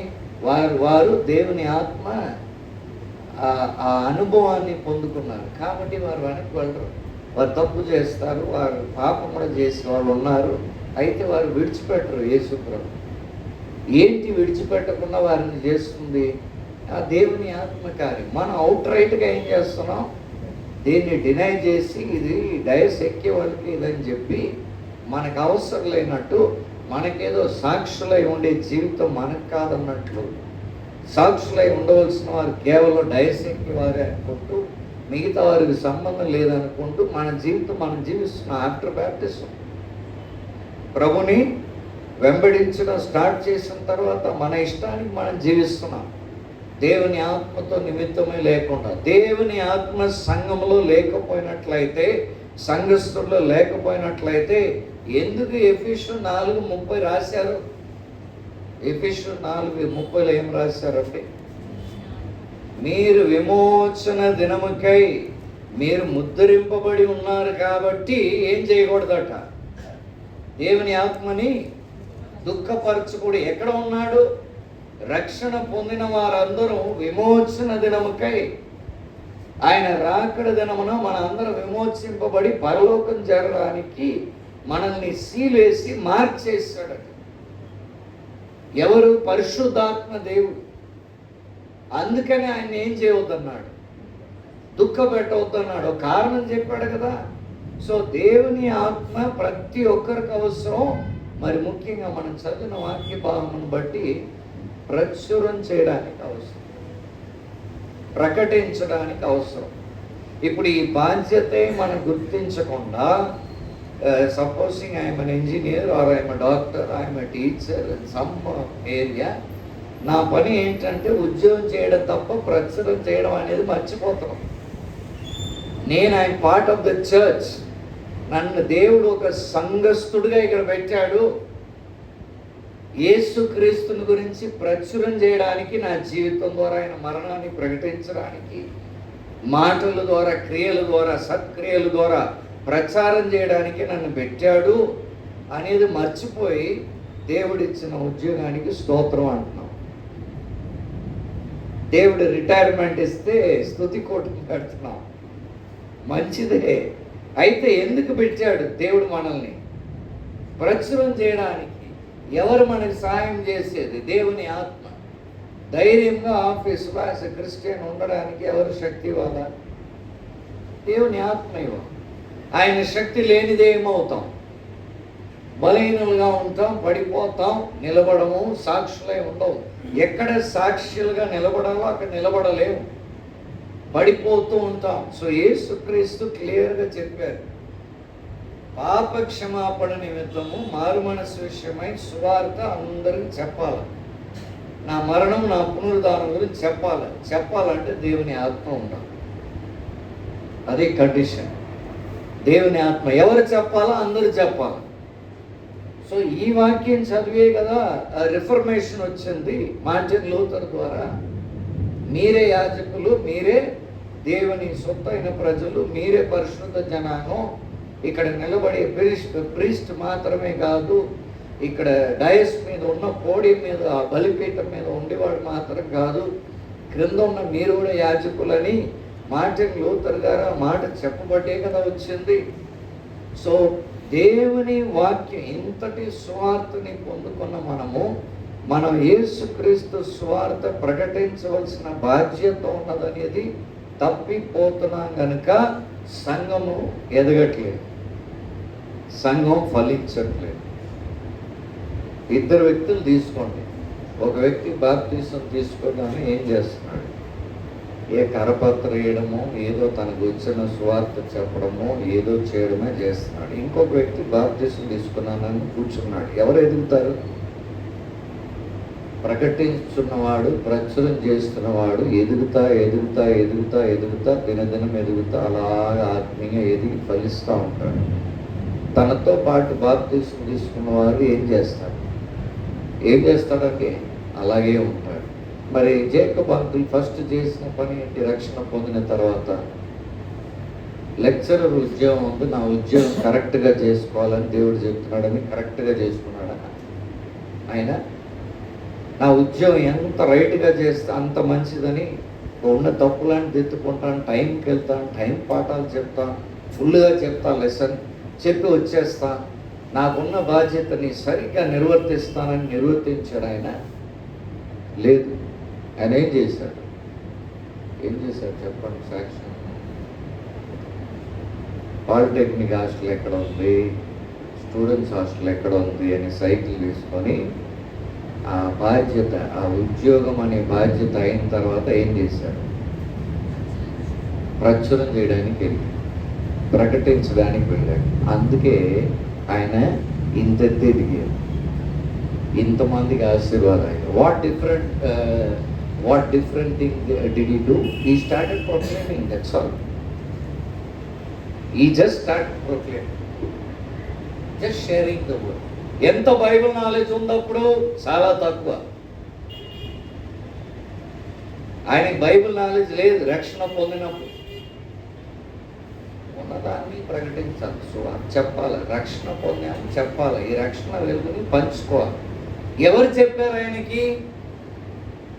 Speaker 1: వారు దేవుని ఆత్మ ఆ అనుభవాన్ని పొందుకున్నారు కాబట్టి వారు వెనక్కి వెళ్ళరు. వారు తప్పు చేస్తారు, వారు పాపం కూడా చేసే వాళ్ళు ఉన్నారు. అయితే వారు విడిచిపెట్టరు యేసు ప్రభు. ఏంటి విడిచిపెట్టకుండా వారిని చేస్తుంది? ఆ దేవుని ఆత్మకార్యం. మనం అవుట్ రైట్గా ఏం చేస్తున్నాం? దీన్ని డినై చేసి ఇది డయస్ ఎక్కే వాళ్ళకి ఇదని చెప్పి మనకు అవసరం లేనట్టు, మనకేదో సాక్షులై ఉండే జీవితం మనకు కాదన్నట్లు, సాక్షులై ఉండవలసిన వారు కేవలం డయస్ ఎక్కి వారే అనుకుంటూ, మిగతా వారికి సంబంధం లేదనుకుంటూ మన జీవితం మనం జీవిస్తున్నాం. ఆఫ్టర్ బ్యాప్టిజం ప్రభుని వెంబడించడం స్టార్ట్ చేసిన తర్వాత మన ఇష్టానికి మనం జీవిస్తున్నాం. దేవుని ఆత్మతో నిమిత్తమే లేకుండా, దేవుని ఆత్మ సంఘంలో లేకపోయినట్లయితే, సంఘస్థుల్లో లేకపోయినట్లయితే ఎందుకు ఎఫెసీయులు 4:30 రాశారు? ఎఫెసీయులు 4:30 ఏం రాశారంటే, మీరు విమోచన దినముకై మీరు ముద్రింపబడి ఉన్నారు కాబట్టి ఏం చేయకూడదట? దేవుని ఆత్మని దుఃఖపరచకూడదు. ఎక్కడ ఉన్నాడు? రక్షణ పొందిన వారందరూ విమోచన దినముకై, ఆయన రాకడ దినమున మన అందరం విమోచింపబడి పరలోకం చేరడానికి మనల్ని సీలేసి మార్చేశాడట. ఎవరు? పరిశుద్ధాత్మ దేవుడు. అందుకని ఆయన ఏం చేయవద్దన్నాడు? దుఃఖపెట్టవద్దన్నాడు. కారణం చెప్పాడు కదా. సో దేవుని ఆత్మ ప్రతి ఒక్కరికి అవసరం. మరి ముఖ్యంగా మనం చదివిన వాక్య భావమును బట్టి ప్రచురం చేయడానికి అవసరం, ప్రకటించడానికి అవసరం. ఇప్పుడు ఈ బాధ్యతే మనం గుర్తించకుండా, supposing I'm an engineer or I'm a doctor, I'm a teacher in some area, నా పని ఏంటంటే ఉద్యోగం చేయడం తప్ప ప్రచురం చేయడం అనేది మర్చిపోతున్నాం. నేను I'm part of the church. నన్ను దేవుడు ఒక సంఘస్థుడిగా ఇక్కడ పెట్టాడు. యేసుక్రీస్తుని గురించి ప్రచురం చేయడానికి, నా జీవితం ద్వారా ఆయన మరణాన్ని ప్రకటించడానికి, మాటల ద్వారా, క్రియల ద్వారా, సత్క్రియల ద్వారా ప్రచారం చేయడానికి నన్ను పెట్టాడు అనేది మర్చిపోయి దేవుడిచ్చిన ఉద్యోగానికి స్తోత్రం అంటున్నాం. దేవుడు రిటైర్మెంట్ ఇస్తే స్తుతి కోటలు పెడుతున్నాం. మంచిదే. అయితే ఎందుకు పెట్టాడు దేవుడు మనల్ని? ప్రచురం చేయడానికి. ఎవరు మనకి సహాయం చేసేది? దేవుని ఆత్మ. ధైర్యంగా ఆఫీసులో యాజ్ ఎ క్రిస్టియన్ ఉండడానికి ఎవరు శక్తి ఇవ్వాలా? దేవుని ఆత్మ ఇవ్వాలి. ఆయన శక్తి లేనిదే ఏమవుతాం? బలహీనులుగా ఉంటాం, పడిపోతాం, నిలబడము, సాక్షులై ఉండవు. ఎక్కడ సాక్షులుగా నిలబడాలో అక్కడ నిలబడలేము, పడిపోతూ ఉంటాం. సో యేసుక్రీస్తు క్లియర్గా చెప్పారు, పాప క్షమాపణ నిమిత్తము మారు మనసు విషయమై సువార్త అందరికి చెప్పాలి. నా మరణం, నా పునరుద్ధానం గురించి చెప్పాలంటే దేవుని ఆత్మ ఉండాలి. అదే కండిషన్. దేవుని ఆత్మ. ఎవరు చెప్పాలా? అందరూ చెప్పాలి. సో ఈ వాక్యం చదివే కదా రిఫర్మేషన్ వచ్చింది మార్టిన్ లూథర్ ద్వారా. మీరే యాజకులు, మీరే దేవుని సొత్తైన ప్రజలు, మీరే పరిశుద్ధ జనాంగం. ఇక్కడ నిలబడే ప్రీస్ట్ మాత్రమే కాదు, ఇక్కడ డయస్ మీద ఉన్న పోడియం మీద, బలిపీఠం మీద ఉండేవాడు మాత్రం కాదు, క్రింద ఉన్న మీరు కూడా యాజకులని మార్టిన్ లూథర్ గారు ఆ మాట చెప్పబట్టే కదా వచ్చింది. సో దేవుని వాక్యం ఇంతటి సువార్తని పొందుకున్న మనం యేసుక్రీస్తు సువార్త ప్రకటించవలసిన బాధ్యత ఉన్నదనేది తప్పిపోతున్నాం కనుక సంఘము ఎదగట్లేదు, సంఘం ఫలించట్లేదు. ఇద్దరు వ్యక్తులు తీసుకోండి. ఒక వ్యక్తి బాప్తీసం తీసుకోగానే ఏం చేస్తున్నాడు? ఏ కరపత్ర వేయడమో, ఏదో తనకు వచ్చిన సువార్త చెప్పడమో, ఏదో చేయడమే చేస్తున్నాడు. ఇంకొక వ్యక్తి బాప్తీసం తీసుకున్నానని కూర్చున్నాడు. ఎవరు ఎదుగుతారు? ప్రకటించున్నవాడు, ప్రచురం చేస్తున్నవాడు ఎదుగుతా ఎదుగుతా ఎదుగుతా ఎదుగుతా దినదినం ఎదుగుతా అలాగా ఆత్మీయంగా ఎదిగి ఫలిస్తూ ఉంటాడు. తనతో పాటు బాప్తీసం తీసుకున్నవారు ఏం చేస్తాడంటే అలాగే ఉంటాడు. మరి జేకబ్ అంకుల్ ఫస్ట్ చేసిన పని ఏంటి? రక్షణ పొందిన తర్వాత లెక్చరర్ ఉద్యోగం ఉంది, నా ఉద్యోగం కరెక్ట్గా చేసుకోవాలని దేవుడు చెప్తున్నాడని కరెక్ట్గా చేసుకున్నాడు ఆయన. నా ఉద్యోగం ఎంత రైట్గా చేస్తే అంత మంచిదని ఉన్న తప్పులని దిద్దుకుంటాను, టైంకి వెళ్తాను, టైం పాఠాలు చెప్తాను, ఫుల్గా చెప్తా, లెసన్ చెప్పి వచ్చేస్తా, నాకున్న బాధ్యతని సరిగ్గా నిర్వర్తిస్తానని నిర్వర్తించాడు ఆయన. లేదు, ఆయన ఏం చేశాడు చెప్పండి సాక్ష్యం. పాలిటెక్నిక్ హాస్టల్ ఎక్కడ ఉంది, స్టూడెంట్స్ హాస్టల్ ఎక్కడ ఉంది అని సైకిల్ తీసుకొని ఆ బాధ్యత, ఆ ఉద్యోగం అనే బాధ్యత అయిన తర్వాత ఏం చేశాడు? ప్రచురం చేయడానికి వెళ్ళి ప్రకటించడానికి వెళ్ళాడు. అందుకే ఆయన ఇంత ఎదిగాడు, ఇంతమందికి ఆశీర్వాదాలు. What different thing did he do? He started proclaiming, that's all. He just started proclaiming, just sharing the word. ఎంత బైబిల్ నాలెడ్జ్ ఉన్నప్పుడు? చాలా తక్కువ. ఆయనకి బైబిల్ నాలెడ్జ్ లేదు రక్షణ పొందినప్పుడు. ఉన్నదాన్ని ప్రకటించాలి, చెప్పాలి, రక్షణ పొందామని చెప్పాలి, ఈ రక్షణ వెలుగుని పంచుకోవాలి. ఎవరు చెప్పారు ఆయనకి?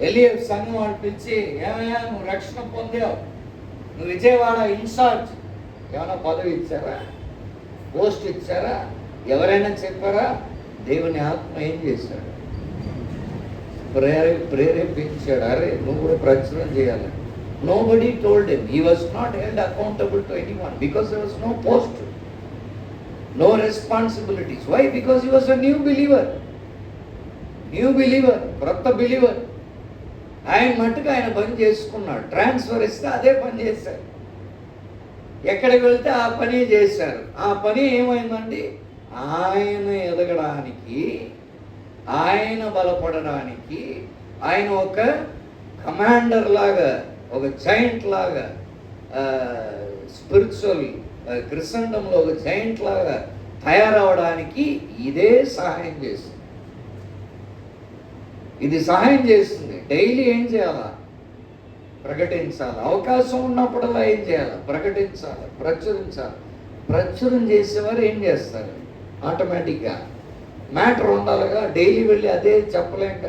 Speaker 1: ఎలియఫ్ సంఘం వాళ్ళు పిలిచి, ఏమయ్యా నువ్వు రక్షణ పొందావు, నువ్వు విజయవాడ ఇన్ఛార్జ్, ఏమైనా పదవి ఇచ్చారా, పోస్ట్ ఇచ్చారా, ఎవరైనా చెప్పారా? దేవుని ఆత్మ ఏం చేశాడు? ప్రేరేపించాడు. అరే నువ్వు కూడా ప్రచురం చేయాలి. Nobody told him. He was not held accountable to anyone because there was no post, no responsibilities. Why? Because he was a new believer, కొత్త బిలీవర్. ఆయన మట్టుకు ఆయన పని చేసుకున్నాడు. ట్రాన్స్ఫర్ ఇస్తే అదే పని చేశారు, ఎక్కడికి వెళ్తే ఆ పని చేశారు. ఆ పని ఏమైందండి? ఆయన ఎదగడానికి, ఆయన బలపడడానికి, ఆయన ఒక కమాండర్ లాగా, ఒక జైంట్ లాగా, స్పిరిచువల్ క్రిస్టండంలో ఒక జైంట్ లాగా తయారవడానికి ఇదే సహాయం చేస్తుంది. ఇది సహాయం చేస్తుంది. డైలీ ఏం చేయాలా? ప్రకటించాలి. అవకాశం ఉన్నప్పుడల్లా ఏం చేయాలి? ప్రకటించాలి, ప్రచురించాలి. ప్రచురం చేసేవారు ఏం చేస్తారు? ఆటోమేటిక్గా మ్యాటర్ ఉండాలిగా, డైలీ వెళ్ళి అదే చెప్పలేక.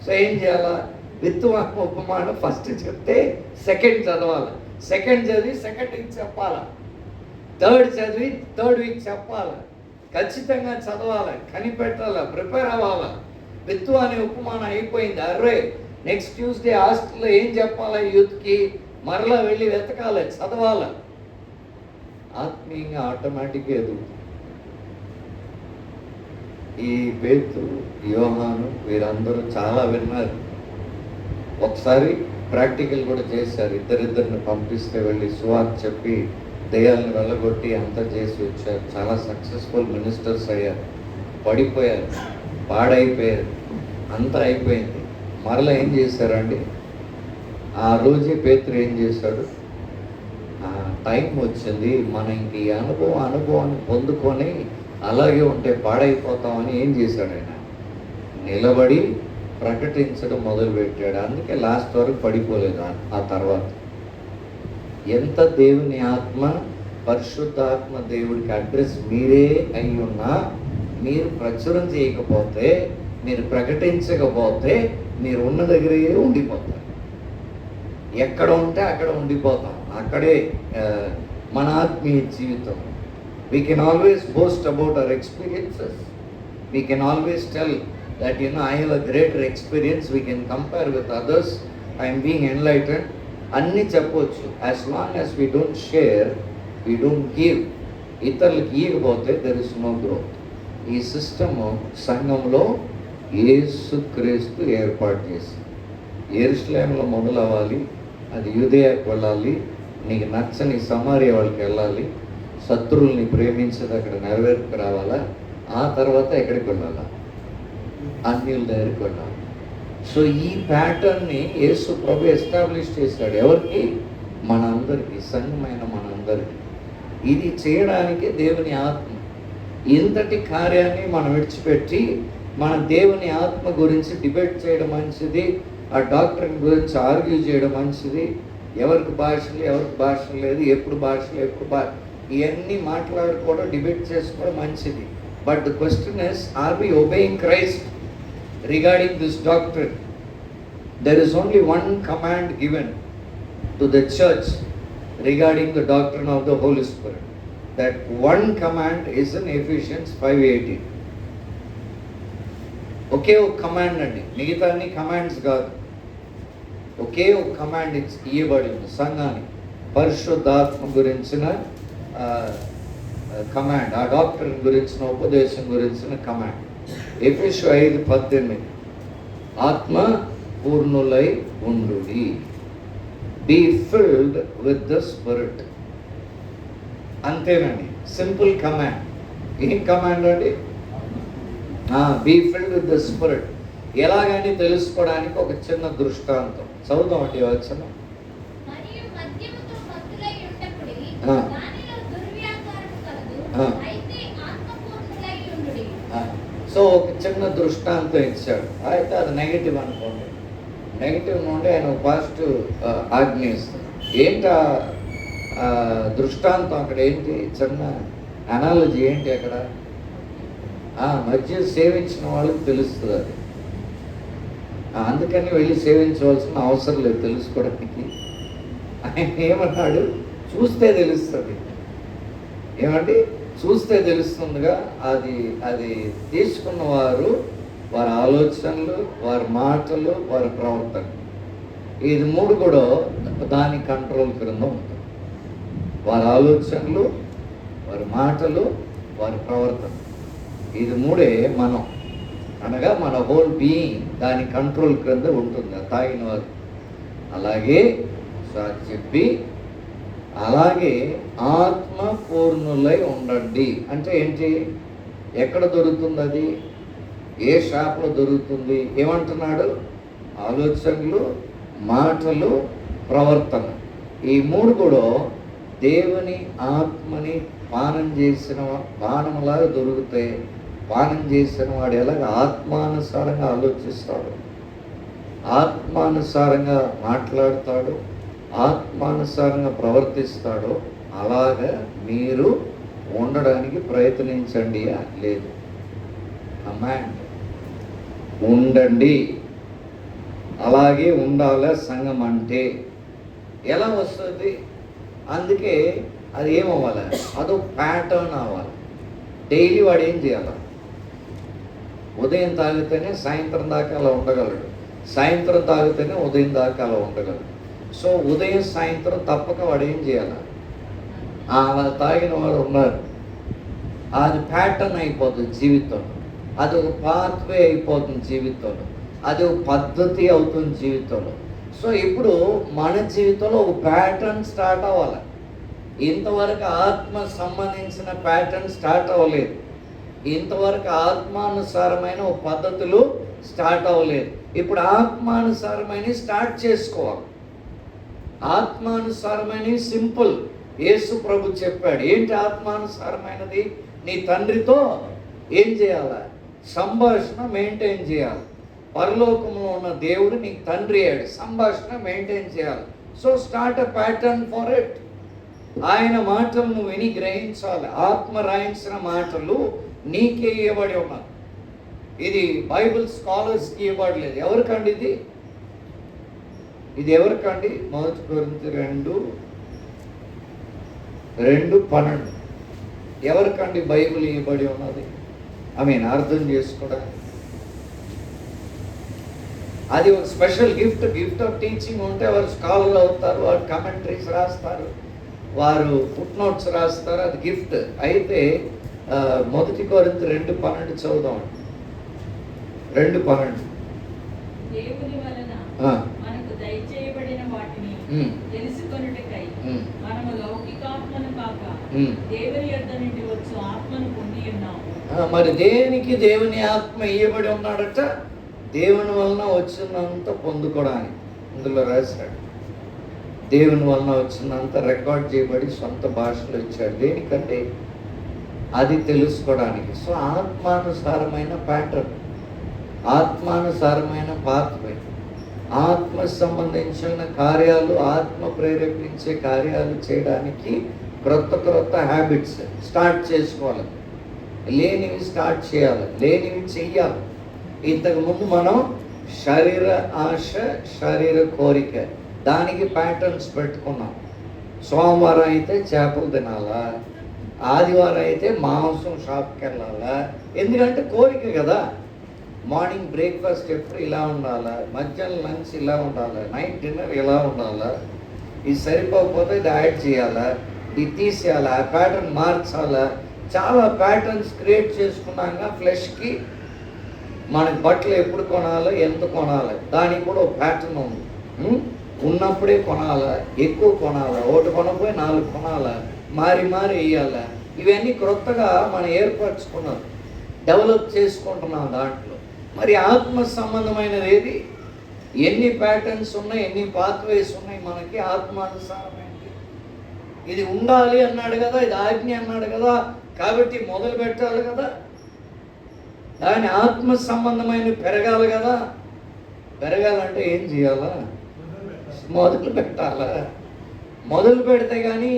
Speaker 1: సో ఏం చేయాలా? విత్తువాను ఉపమానం ఫస్ట్ చెప్తే సెకండ్ చదవాలి, సెకండ్ చదివి సెకండ్ వీక్ చెప్పాలా, థర్డ్ చదివి థర్డ్ వీక్ చెప్పాలా, ఖచ్చితంగా చదవాలి, కనిపెట్టాలా, ప్రిపేర్ అవ్వాలా. విత్తు అనే ఉపమానం అయిపోయింది. అర్రే నెక్స్ట్ ట్యూస్డే హాస్టల్లో ఏం చెప్పాలా యూత్కి, మరలా వెళ్ళి వెతకాలి, చదవాలి. ఆత్మీయంగా ఆటోమేటిక్గా ఎదుగుతుంది. ఈ పేతురు, యోహాను వీరందరూ చాలా విన్నారు. ఒకసారి ప్రాక్టికల్ కూడా చేశారు. ఇద్దరిద్దరిని పంపిస్తే వెళ్ళి సువార్త చెప్పి దయ్యాలను వెళ్ళగొట్టి అంతా చేసి వచ్చారు. చాలా సక్సెస్ఫుల్ మినిస్టర్స్ అయ్యారు. పడిపోయారు, పాడైపోయారు, అంతా అయిపోయింది. మరలా ఏం చేశారండి? ఆ రోజే పేతురు ఏం చేశాడు? టైం వచ్చింది, మనం ఇంక ఈ అనుభవాన్ని పొందుకొని అలాగే ఉంటే పాడైపోతామని ఏం చేశాడు? ఆయన నిలబడి ప్రకటించడం మొదలుపెట్టాడు. అందుకే లాస్ట్ వరకు పడిపోలేదు. ఆ తర్వాత ఎంత దేవుని ఆత్మ, పరిశుద్ధాత్మ దేవుడికి అడ్రస్ మీరే అయి ఉన్నా, మీరు ప్రచురం చేయకపోతే, మీరు ప్రకటించకపోతే మీరు ఉన్న దగ్గరే ఉండిపోతారు. ఎక్కడ ఉంటే అక్కడ ఉండిపోతాం. అక్కడే మన ఆత్మీయ జీవితం. We can always boast about our experiences. We can always tell that, I have a greater experience. We can compare with others. I am being enlightened. అన్నీ చెప్పవచ్చు. As long as we don't share, we don't give. ఇతరులకు ఇవ్వకపోతే there is no growth. ఈ system సంఘంలో యేసుక్రీస్తు ఏర్పాటు చేసి, యెరూషలేములో మొదలవ్వాలి, అది యూదయకు వెళ్ళాలి, నీకు నచ్చని సమార్య వాళ్ళకి వెళ్ళాలి, శత్రువుల్ని ప్రేమించేది అక్కడ నెరవేర్పు రావాలా, ఆ తర్వాత ఎక్కడికి వెళ్ళాలా? అన్యుల దగ్గరికి వెళ్ళాలి. సో ఈ ప్యాటర్న్ని యేసు ప్రభు ఎస్టాబ్లిష్ చేశాడు. ఎవరికి? మనందరికీ, సంఘమైన మనందరికీ. ఇది చేయడానికి దేవుని ఆత్మ. ఇంతటి కార్యాన్ని మనం విడిచిపెట్టి మన దేవుని ఆత్మ గురించి డిబేట్ చేయడం మంచిది, ఆ డాక్టర్ని గురించి ఆర్గ్యూ చేయడం మంచిది, ఎవరికి భాషలు ఎవరికి భాష లేదు, ఎప్పుడు భాషలు ఎప్పుడు ఇవన్నీ మాట్లాడుకోవడం, డిబేట్ చేసుకోవడం మంచిది. But the question is, are we obeying Christ regarding this doctrine? There is only one command given to the church regarding the doctrine of the Holy Spirit. That one command is in Ephesians 5:18. ఒకే ఒక command అండి, మిగతా అన్ని commands కాదు. ఒకే ఒక command ఇవ్వబడింది సంఘానికి, పరిశుద్ధాత్మ గురించిన కమాండ్, ఆ డాక్టర్ గురించిన ఉపదేశం గురించిన కమాండ్. ఎఫెసు 5:18, ఆత్మ పూర్ణులై ఉండుడి, be filled with the spirit. అంతేనండి, సింపుల్ కమాండ్. ఏం కమాండ్ అండి? Be filled with the spirit. ఎలాగని తెలుసుకోవడానికి ఒక చిన్న దృష్టాంతం చదువుదాం అండి. వచనం, సో ఒక చిన్న దృష్టాంతం ఇచ్చాడు. అయితే అది నెగిటివ్ అనుకోండి, నెగిటివ్ నుండి ఆయన పాజిటివ్ ఆజ్ఞ ఇస్తాడు. ఏంటి దృష్టాంతం? అక్కడ ఏంటి చిన్న అనాలజీ ఏంటి? అక్కడ మధ్య సేవించిన వాళ్ళకి తెలుస్తుంది అది. అందుకని వెళ్ళి సేవించవలసిన అవసరం లేదు తెలుసుకోవడానికి. ఆయన ఏమన్నాడు? చూస్తే తెలుస్తుంది. ఏమంటే చూస్తే తెలుస్తుందిగా. అది తీసుకున్న వారు, వారి ఆలోచనలు, వారి మాటలు, వారి ప్రవర్తన, ఇది మూడు కూడా దాని కంట్రోల్ క్రింద ఉంటుంది. వారి ఆలోచనలు, వారి మాటలు, వారి ప్రవర్తన, ఇది మూడే మనం, అనగా మన హోల్ బీయింగ్ దాని కంట్రోల్ క్రింద ఉంటుంది తాగిన వారు. అలాగే చెప్పి, అలాగే ఆత్మ పూర్ణులై ఉండండి అంటే ఏంటి? ఎక్కడ దొరుకుతుంది అది? ఏ షాప్లో దొరుకుతుంది? ఏమంటున్నాడు? ఆలోచనలు, మాటలు, ప్రవర్తన, ఈ మూడు కూడా దేవుని ఆత్మని పానంలాగా దొరుకుతాయి. పానం చేసిన వాడు ఎలాగ ఆత్మానుసారంగా ఆలోచిస్తాడు, ఆత్మానుసారంగా మాట్లాడతాడో, ఆత్మానుసారంగా ప్రవర్తిస్తాడో అలాగా మీరు ఉండడానికి ప్రయత్నించండి లేదు. కమాండ్, ఉండండి, అలాగే ఉండాలి. సంఘం అంటే ఎలా వస్తుంది? అందుకే అది ఏమవ్వాలి? అదో ప్యాటర్న్ అవ్వాలి. డైలీ వాడు ఏం చేయాలి? ఉదయం తాగితేనే సాయంత్రం దాకా అలా ఉండగలడు, సాయంత్రం తాగితేనే ఉదయం దాకా అలా ఉండగలడు. సో ఉదయం సాయంత్రం తప్పక వాడు ఏం చేయాలి? అలా తాగిన వాడు ఉన్నారు, అది ప్యాటర్న్ అయిపోతుంది జీవితంలో, అది ఒక పాత్వే అయిపోతుంది జీవితంలో, అది ఒక పద్ధతి అవుతుంది జీవితంలో. సో ఇప్పుడు మన జీవితంలో ఒక ప్యాటర్న్ స్టార్ట్ అవ్వాలి. ఇంతవరకు ఆత్మ సంబంధించిన ప్యాటర్న్ స్టార్ట్ అవ్వలేదు, ఇంతవరకు ఆత్మానుసారమైన ఒక పద్ధతులు స్టార్ట్ అవ్వలేదు. ఇప్పుడు ఆత్మానుసారమైన స్టార్ట్ చేసుకోవాలి. ఆత్మానుసారమైన సింపుల్. యేసు ప్రభు చెప్పాడు. ఏంటి ఆత్మానుసారమైనది? నీ తండ్రితో ఏం చేయాలి? సంభాషణ మెయింటైన్ చేయాలి. పరలోకంలో ఉన్న దేవుడు నీకు తండ్రి అయ్యాడు, సంభాషణ మెయింటైన్ చేయాలి. So start a pattern for it. ఆయన మాటలను విని గ్రహించాలి. ఆత్మ రాయించిన మాటలు నీకే ఇవ్వబడి ఉన్నారు. ఇది బైబిల్ స్కాలర్స్కి ఇవ్వబడలేదు. ఎవరికండి ఇది? ఇది ఎవరికండి? 1 కొరింథీ 2:12 ఎవరికండి బైబిల్ ఇవ్వబడి ఉన్నది? అర్థం చేసుకోవడానికి అది ఒక స్పెషల్ గిఫ్ట్ ఆఫ్ టీచింగ్ ఉంటే వారు స్కాలర్లు అవుతారు, వారు కమెంటరీస్ రాస్తారు, వారు ఫుట్ నోట్స్ రాస్తారు, అది గిఫ్ట్. అయితే 1 కొరింథీ 2:12 చదువుదాం. 2:12
Speaker 2: దేవుని వలన మనకు దయచేయబడిన వాటిని తెలుసుకొనుటకై మనము లౌకికాత్మను కాక దేవుని యొద్ద నుండి వచ్చు ఆత్మను పొంది ఉన్నాము.
Speaker 1: మరి దేనికి దేవుని ఆత్మ ఇయ్యబడి ఉన్నాడట? దేవుని వలన వచ్చినంత పొందుకోవడానికి. ఇందులో రాశాడు, దేవుని వలన వచ్చినంత రికార్డ్ చేయబడి సొంత భాషలో ఇచ్చాడు. దేనికంటే అది తెలుసుకోవడానికి. సో ఆత్మానుసారమైన ప్యాటర్న్, ఆత్మానుసారమైన పాత్వే, ఆత్మ సంబంధించిన కార్యాలు, ఆత్మ ప్రేరేపించే కార్యాలు చేయడానికి క్రొత్త హ్యాబిట్స్ స్టార్ట్ చేసుకోవాలి. లేనివి స్టార్ట్ చేయాలి, లేనివి చెయ్యాలి. ఇంతకుముందు మనం శరీర ఆశ, శరీర కోరిక, దానికి ప్యాటర్న్స్ పెట్టుకున్నాం. సోమవారం అయితే చేపలు తినాలా, ఆదివారం అయితే మాంసం షాప్కి వెళ్ళాలా. ఎందుకంటే కోరిక కదా. మార్నింగ్ బ్రేక్ఫాస్ట్ ఎప్పుడు ఇలా ఉండాలా, మధ్యాహ్నం లంచ్ ఇలా ఉండాలా, నైట్ డిన్నర్ ఇలా ఉండాలా, ఇది సరిపోకపోతే ఇది యాడ్ చేయాలా, ఇది తీసేయాలా, ఆ ప్యాటర్న్ మార్చాలా. చాలా ప్యాటర్న్స్ క్రియేట్ చేసుకున్నాక ఫ్లెష్కి మనకి బట్టలు ఎప్పుడు కొనాలో, ఎంత కొనాలి, దానికి కూడా ఒక ప్యాటర్న్ ఉంది. ఉన్నప్పుడే కొనాలా, ఎక్కువ కొనాలా, ఒకటి కొనపోయి 4 కొనాలా, మారి వేయాలా. ఇవన్నీ క్రొత్తగా మనం ఏర్పరచుకున్నాం, డెవలప్ చేసుకుంటున్నాం దాంట్లో. మరి ఆత్మ సంబంధమైనది ఏది? ఎన్ని ప్యాటర్న్స్ ఉన్నాయి, ఎన్ని పాత్వేస్ ఉన్నాయి మనకి ఆత్మానుసారమైనది. ఇది ఉండాలి అన్నాడు కదా, ఇది ఆజ్ఞ అన్నాడు కదా, కాబట్టి మొదలు పెట్టాలి కదా. దాని ఆత్మ సంబంధమైన పెరగాలి కదా. పెరగాలంటే ఏం చేయాలా? మొదలు పెట్టాలా. మొదలు పెడితే కానీ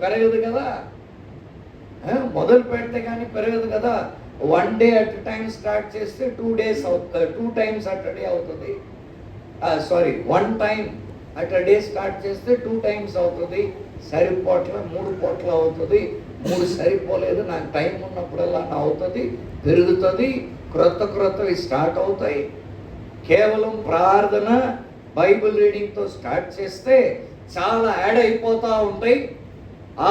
Speaker 1: పెరగదు కదా. మొదలు పెడితే కానీ పెరగదు కదా. 1 day at a time start చేస్తే 2 days అవుతుంది, 2 times at a day అవుతుంది. 1 time at a day start చేస్తే 2 times అవుతుంది. సరిపోట్ల 3 పూట్ల అవుతుంది. 3 సరిపోలేదు, నాకు టైం ఉన్నప్పుడల్లా అవుతుంది, పెరుగుతుంది, క్రొత్తవి స్టార్ట్ అవుతాయి. కేవలం ప్రార్థన, బైబిల్ రీడింగ్తో స్టార్ట్ చేస్తే చాలా యాడ్ అయిపోతూ ఉంటాయి.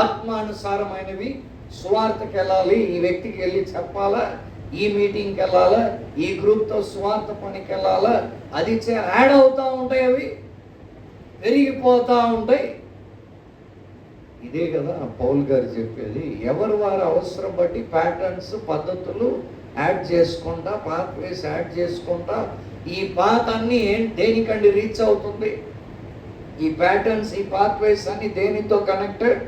Speaker 1: ఆత్మానుసారమైనవి సువార్తకి వెళ్ళాలి, ఈ వ్యక్తికి వెళ్ళి చెప్పాలా, ఈ మీటింగ్కి వెళ్ళాలా, ఈ గ్రూప్తో సువార్త పనికి వెళ్ళాలా, అది యాడ్ అవుతూ ఉంటాయి, అవి పెరిగిపోతూ ఉంటాయి. ఇదే కదా పౌల్ గారు చెప్పేది. ఎవరు వారి అవసరం బట్టి ప్యాటర్న్స్, పద్ధతులు యాడ్ చేసుకుంటా, పాత్వేస్ యాడ్ చేసుకుంటా. ఈ పాత్ అన్నీ దేనికండి రీచ్ అవుతుంది? ఈ ప్యాటర్న్స్, ఈ పాత్వేస్ అన్ని దేనితో కనెక్టెడ్?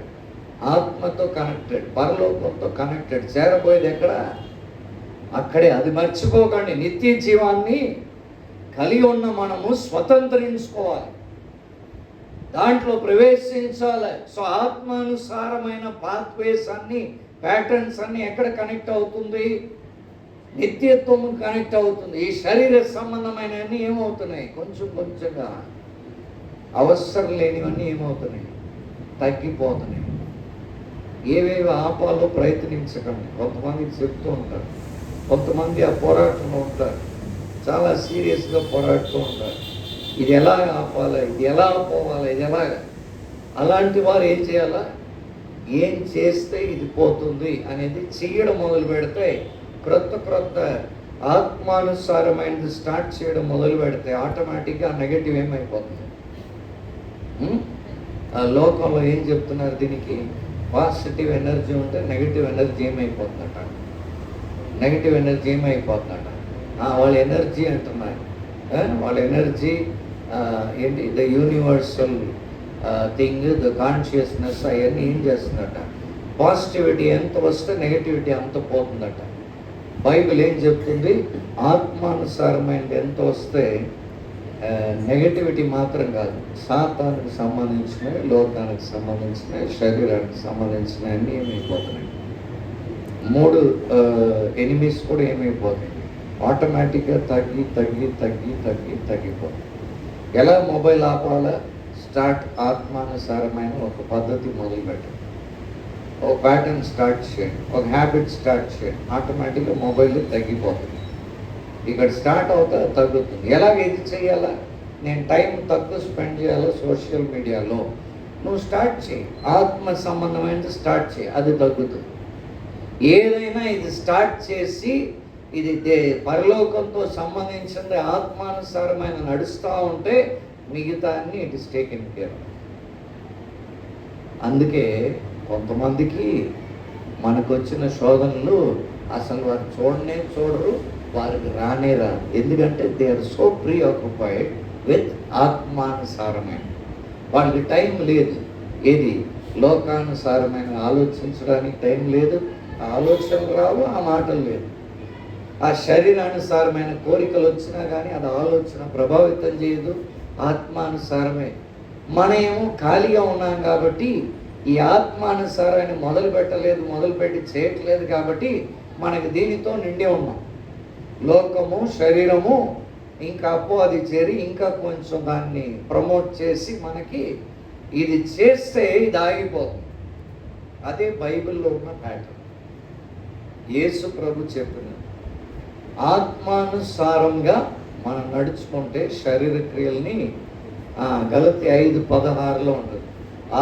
Speaker 1: ఆత్మతో కనెక్టెడ్, పరలోకంతో కనెక్టెడ్. చేరబోయేది ఎక్కడ? అక్కడే. అది మర్చిపోకండి. నిత్య జీవాన్ని కలిగి ఉన్న మనము స్వతంత్రించుకోవాలి, దాంట్లో ప్రవేశించాలి. సో ఆత్మానుసారమైన పాత్వేస్ అన్ని, ప్యాటర్న్స్ అన్ని ఎక్కడ కనెక్ట్ అవుతుంది? నిత్యత్వం కనెక్ట్ అవుతుంది. ఈ శరీర సంబంధమైనవన్నీ ఏమవుతున్నాయి? కొంచెం కొంచెంగా అవసరం లేనివన్నీ ఏమవుతున్నాయి? తగ్గిపోతున్నాయి. ఏవేవి ఆపాలో ప్రయత్నించకండి. కొంతమందికి చెప్తూ ఉంటారు, కొంతమంది ఆ పోరాటంలో ఉంటారు, చాలా సీరియస్గా పోరాడుతూ ఉంటారు. ఇది ఎలా ఆపాలా, ఇది ఎలా పోవాలా, ఇది ఎలాగ. అలాంటి వారు ఏం చేయాలా? ఏం చేస్తే ఇది పోతుంది అనేది చేయడం మొదలు పెడితే, క్రొత్త ఆత్మానుసారమైనది స్టార్ట్ చేయడం మొదలు పెడితే ఆటోమేటిక్గా నెగటివ్ ఏమైపోతుంది? ఆ లోకంలో ఏం చెప్తున్నారు దీనికి? పాజిటివ్ ఎనర్జీ ఉంటే నెగిటివ్ ఎనర్జీ ఏమైపోతుందట? నెగిటివ్ ఎనర్జీ ఏమైపోతుందట? వాళ్ళ ఎనర్జీ అంటున్నారు. వాళ్ళ ఎనర్జీ ఏంటి? The universal thing, the consciousness, అవన్నీ ఏం చేస్తుందట? పాజిటివిటీ ఎంత వస్తే నెగిటివిటీ అంత పోతుందట. బైబిల్ ఏం చెప్తుంది? ఆత్మానుసారమైనది ఎంత వస్తే నెగటివిటీ మాత్రం కాదు, సాతానికి సంబంధించినవి, లోకానికి సంబంధించినవి, శరీరానికి సంబంధించినవి అన్నీ ఏమైపోతున్నాయి? 3 ఎనిమీస్ కూడా ఏమైపోతాయి? ఆటోమేటిక్గా తగ్గిపోతుంది. ఎలా మొబైల్ ఆపాలా? స్టార్ట్ ఆత్మానుసారమైన ఒక పద్ధతి మొదలుపెట్టండి, ఒక ప్యాటర్న్ స్టార్ట్ చేయండి, ఒక హ్యాబిట్ స్టార్ట్ చేయండి. ఆటోమేటిక్గా మొబైల్ తగ్గిపోతుంది. ఇక్కడ స్టార్ట్ అవుతా తగ్గుతుంది. ఎలాగ ఇది చేయాలా? నేను టైం తక్కువ స్పెండ్ చేయాలా సోషల్ మీడియాలో? నువ్వు స్టార్ట్ చేయి, ఆత్మ సంబంధమైనది స్టార్ట్ చేయి, అది తగ్గుతుంది. ఏదైనా ఇది స్టార్ట్ చేసి ఇది పరలోకంతో సంబంధించింది, ఆత్మానుసారమైన నడుస్తూ ఉంటే మిగతా అన్ని ఇట్ ఇస్ టేకెన్ కేర్. అందుకే కొంతమందికి మనకు వచ్చిన శోధనలు అసలు వారు చూడరు, వారికి రానే రాదు. ఎందుకంటే they are so preoccupied with ఆత్మానుసారమైన. వాళ్ళకి టైం లేదు. ఏది? లోకానుసారమైన ఆలోచించడానికి టైం లేదు, ఆ ఆలోచనలు రావు, ఆ మాటలు లేదు. ఆ శరీరానుసారమైన కోరికలు వచ్చినా కానీ అది ఆలోచన ప్రభావితం చేయదు, ఆత్మానుసారమే. మనమేమో ఖాళీగా ఉన్నాం కాబట్టి ఈ ఆత్మానుసారాన్ని మొదలుపెట్టి చేయట్లేదు కాబట్టి మనకి దీనితో నిండి ఉన్నాం. లోకము, శరీరము ఇంకా అది చేరి ఇంకా కొంచెం దాన్ని ప్రమోట్ చేసి మనకి ఇది చేస్తే ఇది ఆగిపోతుంది. అదే బైబిల్లో ఉన్న ప్యాటర్న్. యేసు ప్రభు చెప్పిన ఆత్మానుసారంగా మనం నడుచుకుంటే శరీర క్రియల్ని గలతీ 5:16 ఉంటుంది.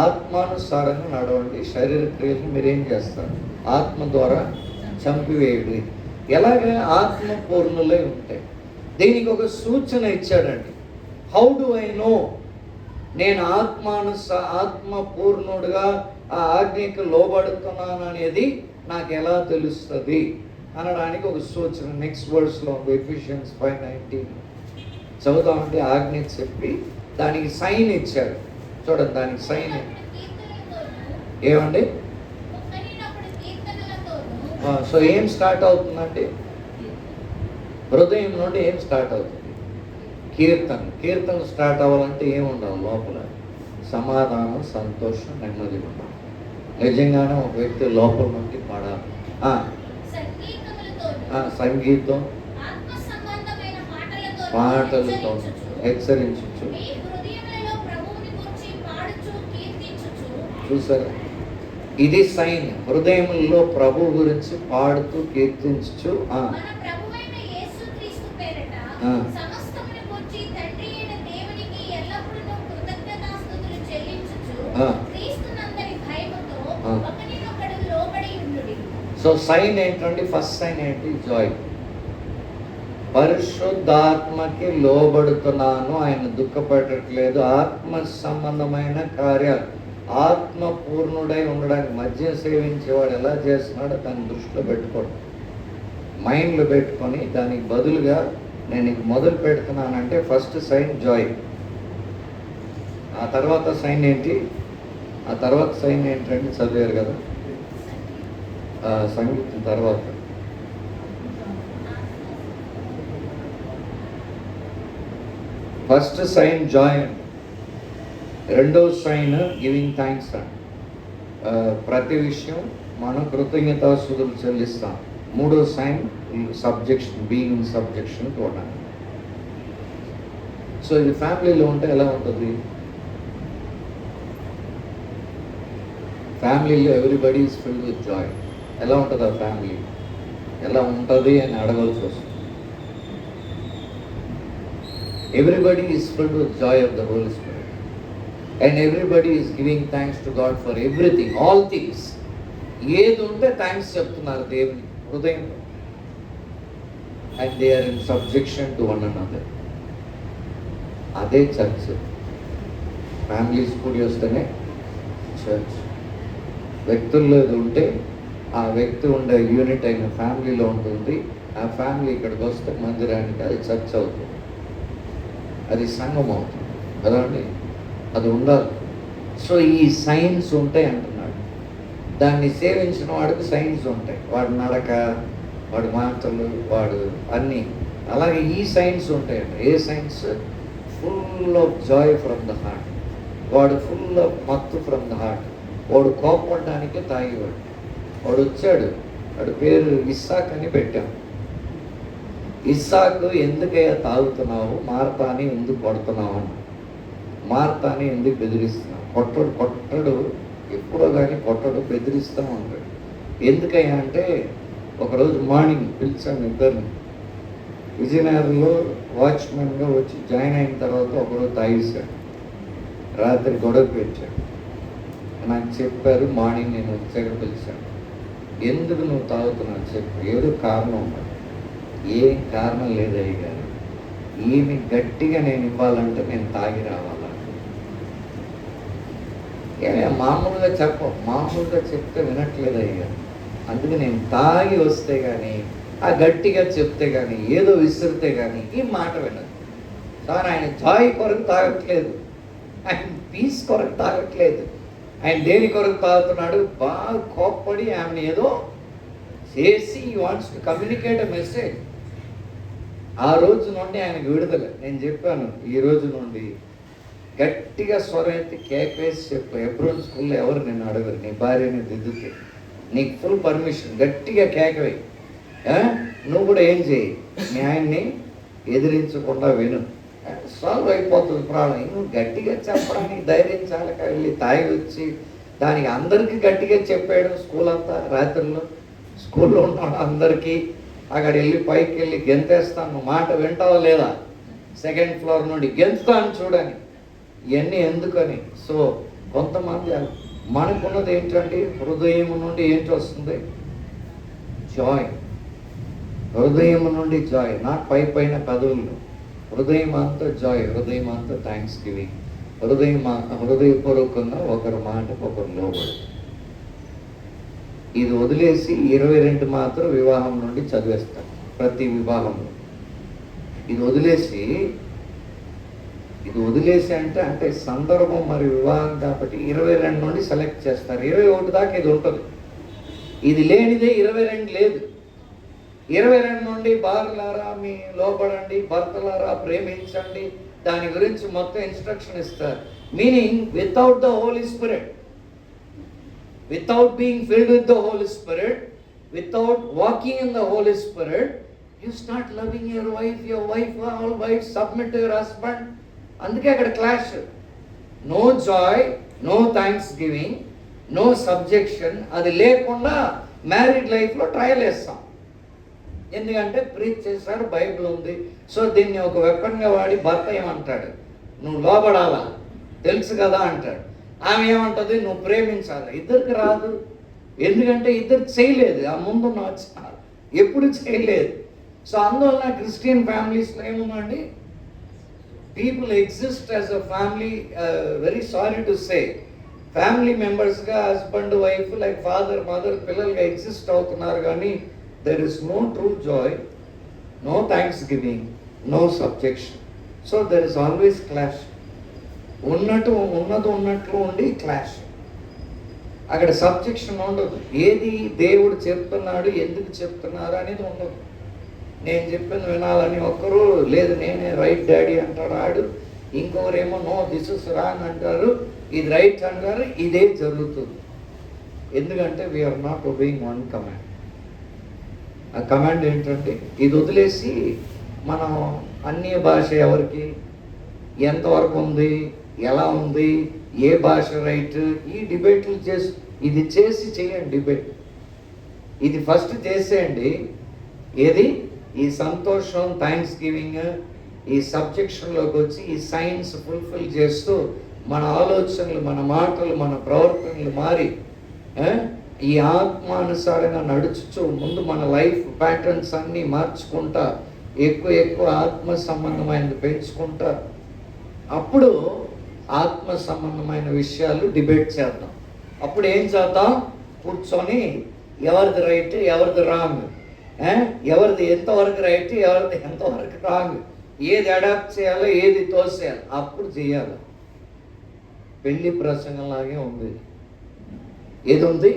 Speaker 1: ఆత్మానుసారంగా నడవండి, శరీర క్రియల్ని మీరేం చేస్తారు? ఆత్మ ద్వారా చంపివేయుడి. ఎలాగే ఆత్మ పూర్ణులై ఉంటాయి. దీనికి ఒక సూచన ఇచ్చాడండి. హౌ డు ఐ నో నేను ఆత్మ పూర్ణుడుగా ఆ ఆజ్ఞకు లోబడుతున్నాను అనేది నాకు ఎలా తెలుస్తుంది అనడానికి ఒక సూచన నెక్స్ట్ వర్డ్స్లో ఉంది. ఎఫిషియన్స్ 5:19 చదువుతామంటే ఆజ్ఞ చెప్పి దానికి సైన్ ఇచ్చాడు. చూడండి, దానికి సైన్ ఏమండి? సో ఏం స్టార్ట్ అవుతుందంటే హృదయం నుండి ఏం స్టార్ట్ అవుతుంది? కీర్తన స్టార్ట్ అవ్వాలంటే ఏముండాలి? లోపల సమాధానం, సంతోషం, నెమ్మది ఉండాలి. నిజంగానే ఒక వ్యక్తి లోపల నుండి పాడాలి. సంగీతం, పాటలతో హెచ్చరించు. చూసారా? ఇది సైన్. హృదయంలో ప్రభు గురించి పాడుతూ కీర్తించు. సో సైన్ ఏంటండి? ఫస్ట్ సైన్ ఏంటి? జాయ్. పరిశుద్ధాత్మకి లోబడుతున్నాను, ఆయన దుఃఖపడట్లేదు. ఆత్మ సంబంధమైన కార్యాలు, ఆత్మ పూర్ణుడై ఉండడానికి మద్యం సేవించేవాడు ఎలా చేస్తున్నాడో దాన్ని దృష్టిలో పెట్టుకోండి, మైండ్లో పెట్టుకొని దానికి బదులుగా నేను ఇంక మొదలు పెడుతున్నానంటే ఫస్ట్ సైన్ జాయ్. ఆ తర్వాత సైన్ ఏంటి? ఆ తర్వాత సైన్ ఏంటంటే చదివారు కదా సంగీతం తర్వాత. ఫస్ట్ సైన్ జాయ్ అండి, రెండో సైన్ గివింగ్ థ్యాంక్స్ అండి. ప్రతి విషయం మనం కృతజ్ఞతాస్తుతులు చెల్లిస్తాం. మూడో sign subjection, being in subjection to అన్నాను. సో ఇది ఫ్యామిలీలో ఉంటే ఎలా ఉంటుంది? ఫ్యామిలీలో everybody is filled with joy. ఎలా ఉంటుంది ఆ ఫ్యామిలీ? ఎలా ఉంటుంది అని అడగవలసి వస్తుంది. Everybody is filled with joy of the Holy Spirit and everybody is giving thanks to God for everything, all things. ఏది ఉంటే థ్యాంక్స్ చెప్తున్నారు దేవుని హృదయం. And they are in subjection to one another. అదే చర్చ్. ఫ్యామిలీస్ కూడి వస్తేనే church. వ్యక్తుల్లో ఉంటే ఆ వ్యక్తి ఉండే యూనిట్ అయిన ఫ్యామిలీలో ఉంటుంది. ఆ ఫ్యామిలీ ఇక్కడికి వస్తే మందిరానికి అది చర్చ్ అవుతుంది, అది సంఘం అవుతుంది కదండి. అది ఉండాలి. సో ఈ సైన్స్ ఉంటాయి అంటున్నాడు. దాన్ని సేవించిన వాడికి సైన్స్ ఉంటాయి, వాడి నడక, వాడి మాటలు, వాడు అన్నీ. అలాగే ఈ సైన్స్ ఉంటాయండి. ఏ signs? Full of joy from the heart. వాడు ఫుల్ ఆఫ్ మత్తు ఫ్రమ్ ద హార్ట్. వాడు కోపడడానికే తాగేవాడు. వాడు వచ్చాడు, వాడి పేరు ఇస్సాక్ అని పెట్టాం. ఇస్సాకు, ఎందుకయ్యా తాగుతున్నావు? మార్తాని ఎందుకు కొడుతున్నావు అని. మార్తాని ఎందుకు బెదిరిస్తున్నావు? కొట్టడు ఎప్పుడో కానీ కొట్టడు, బెదిరిస్తూ ఉంటాడు. ఎందుకయ్యా అంటే, ఒకరోజు మార్నింగ్ పిలిచాను ఇద్దరిని. విజయనగరంలో వాచ్మెన్గా వచ్చి జాయిన్ అయిన తర్వాత ఒకరోజు తాగేశాడు, రాత్రి గొడవ పెట్టాడు. నాకు చెప్పారు, మార్నింగ్ నేను వచ్చాక పిలిచాను. ఎందుకు నువ్వు తాగుతున్నావు చెప్పు, ఏదో కారణం ఉన్నది. ఏం కారణం లేదయ్య గారు, ఈమె గట్టిగా నేను ఇవ్వాలంటే నేను తాగి రావాలా? మామూలుగా మామూలుగా చెప్తే వినట్లేదయ్య గారు, అందుకే నేను తాగి వస్తే కానీ, ఆ గట్టిగా చెప్తే కానీ, ఏదో విసిరితే కానీ ఈ మాట వినదు. సార్ ఆయన జాయ్ కొరకు తాగట్లేదు, ఆయన పీస్ కొరకు తాగట్లేదు, ఆయన దేని కొరకు తాగుతున్నాడు? బాగా కోప్పడి ఆమెను ఏదో చేసి wants to communicate a message. ఆ రోజు నుండి ఆయనకు విడుదల. నేను చెప్పాను, ఈ రోజు నుండి గట్టిగా స్వరం ఎత్తి కేకేసి చెప్పు. ఎబ్రోన్ స్కూల్లో ఎవరు నిన్ను అడగరు, నీ భార్యని దిద్దుతే నీకు ఫుల్ పర్మిషన్. గట్టిగా కేకవేయి. నువ్వు కూడా ఏం చేయి, మీ ఆయన్ని ఎదిరించకుండా విను, సాల్వ్ అయిపోతుంది ప్రాబ్లం. నువ్వు గట్టిగా చెప్పడానికి ధైర్యం చాలక వెళ్ళి తాగి వచ్చి దానికి అందరికీ గట్టిగా చెప్పాడు. స్కూల్ అంతా రాత్రుల్లో స్కూల్లో ఉన్న అందరికీ అక్కడ వెళ్ళి పైకి వెళ్ళి గెంతేస్తాను, మాట వింటావా లేదా, సెకండ్ ఫ్లోర్ నుండి గెంతుతాను చూడని. ఇవన్నీ ఎందుకని? సో కొంతమంది మనకున్నది ఏంటంటే హృదయం నుండి ఏంటి వస్తుంది? జాయ్. హృదయం నుండి జాయ్, నాట్ పైన పదవులు. హృదయం అంతా జాయ్, హృదయం అంతా థ్యాంక్స్ గివింగ్, హృదయపూర్వకంగా ఒకరి మాటకు ఒకరు లోబడి. ఇది వదిలేసి 22 మాత్రం వివాహం నుండి చదివేస్తారు ప్రతి వివాహంలో. ఇది వదిలేసి అంటే సందర్భం మరి వివాహం కాబట్టి 22 నుండి సెలెక్ట్ చేస్తారు. 21 దాకా ఇది ఉంటుంది. ఇది లేనిదే 22 లేదు. 22 నుండి భార్యలారా మీ లోపడండి, భర్తలారా ప్రేమించండి, దాని గురించి మొత్తం ఇన్స్ట్రక్షన్ ఇస్తారు. Meaning without the Holy Spirit, without being filled with the Holy Spirit, without walking in the Holy Spirit, you start loving your wife, all wives submit to your husband. అందుకే అక్కడ clash. No joy, no thanks giving, no subjection. అది లేకుండా married లైఫ్లో trial వేస్తాం. ఎందుకంటే preach చేశారు, Bible ఉంది. So దీన్ని ఒక వెపన్గా వాడి భర్త ఏమంటాడు, నువ్వు లోబడాలా తెలుసు కదా అంటాడు. ఆమె ఏమంటుంది, నువ్వు ప్రేమించాలి. ఇద్దరికి రాదు, ఎందుకంటే ఇద్దరు చేయలేదు. ఆ ముందున్న ఎప్పుడు చేయలేదు. సో అందువల్ల క్రిస్టియన్ ఫ్యామిలీస్లో ఏముందండి, people exist as a family. Very sorry to say, family మెంబర్స్గా husband wife like father mother పిల్లలుగా ఎగ్జిస్ట్ అవుతున్నారు. కానీ there is no true joy, no thanks giving, no subjection. So there is always clash. ఉన్నట్టు ఉన్నట్లు ఉండి clash. అక్కడ subjection ఉండదు. ఏది దేవుడు చెప్తున్నాడు, ఎందుకు చెప్తున్నారు అనేది ఉండదు. నేను చెప్పింది వినాలని ఒక్కరు లేదు, నేనే రైట్ డాడీ అంటాడు. ఆడు ఇంకొకరేమో నో దిస్ ఇస్ రాంగ్ అంటారు, ఇది రైట్ అంటారు. ఇదే జరుగుతుంది. ఎందుకంటే we are not obeying one command. ఆ కమాండ్ ఏంటంటే ఇది వదిలేసి మనం అన్య భాష ఎవరికి ఎంతవరకు ఉంది, ఎలా ఉంది, ఏ భాష రైట్, ఈ డిబేట్లు ఇది చేయండి డిబేట్. ఇది ఫస్ట్ చేసేయండి. ఏది ఈ సంతోషం, థ్యాంక్స్ గివింగ్, ఈ సబ్జెక్షన్లోకి వచ్చి ఈ సైన్స్ ఫుల్ఫిల్ చేస్తూ మన ఆలోచనలు, మన మాటలు, మన ప్రవర్తనలు మారి ఈ ఆత్మానుసారంగా నడుచుచు ముందు మన లైఫ్ ప్యాటర్న్స్ అన్నీ మార్చుకుంటా ఎక్కువ ఆత్మ సంబంధమైనది పెంచుకుంటా అప్పుడు ఆత్మ సంబంధమైన విషయాలు డిబేట్ చేద్దాం. అప్పుడు ఏం చేద్దాం? కూర్చొని ఎవరిది రైట్, ఎవరిది రాంగ్, ఎవరిది ఎంతవరకు రైట్, ఎవరిది ఎంతవరకు రాంగ్, ఏది అడాప్ట్ చేయాలో, ఏది తోసేయాలి, అప్పుడు చేయాలి. పెళ్లి ప్రసంగంలాగే ఉంది. ఏది ఉంది?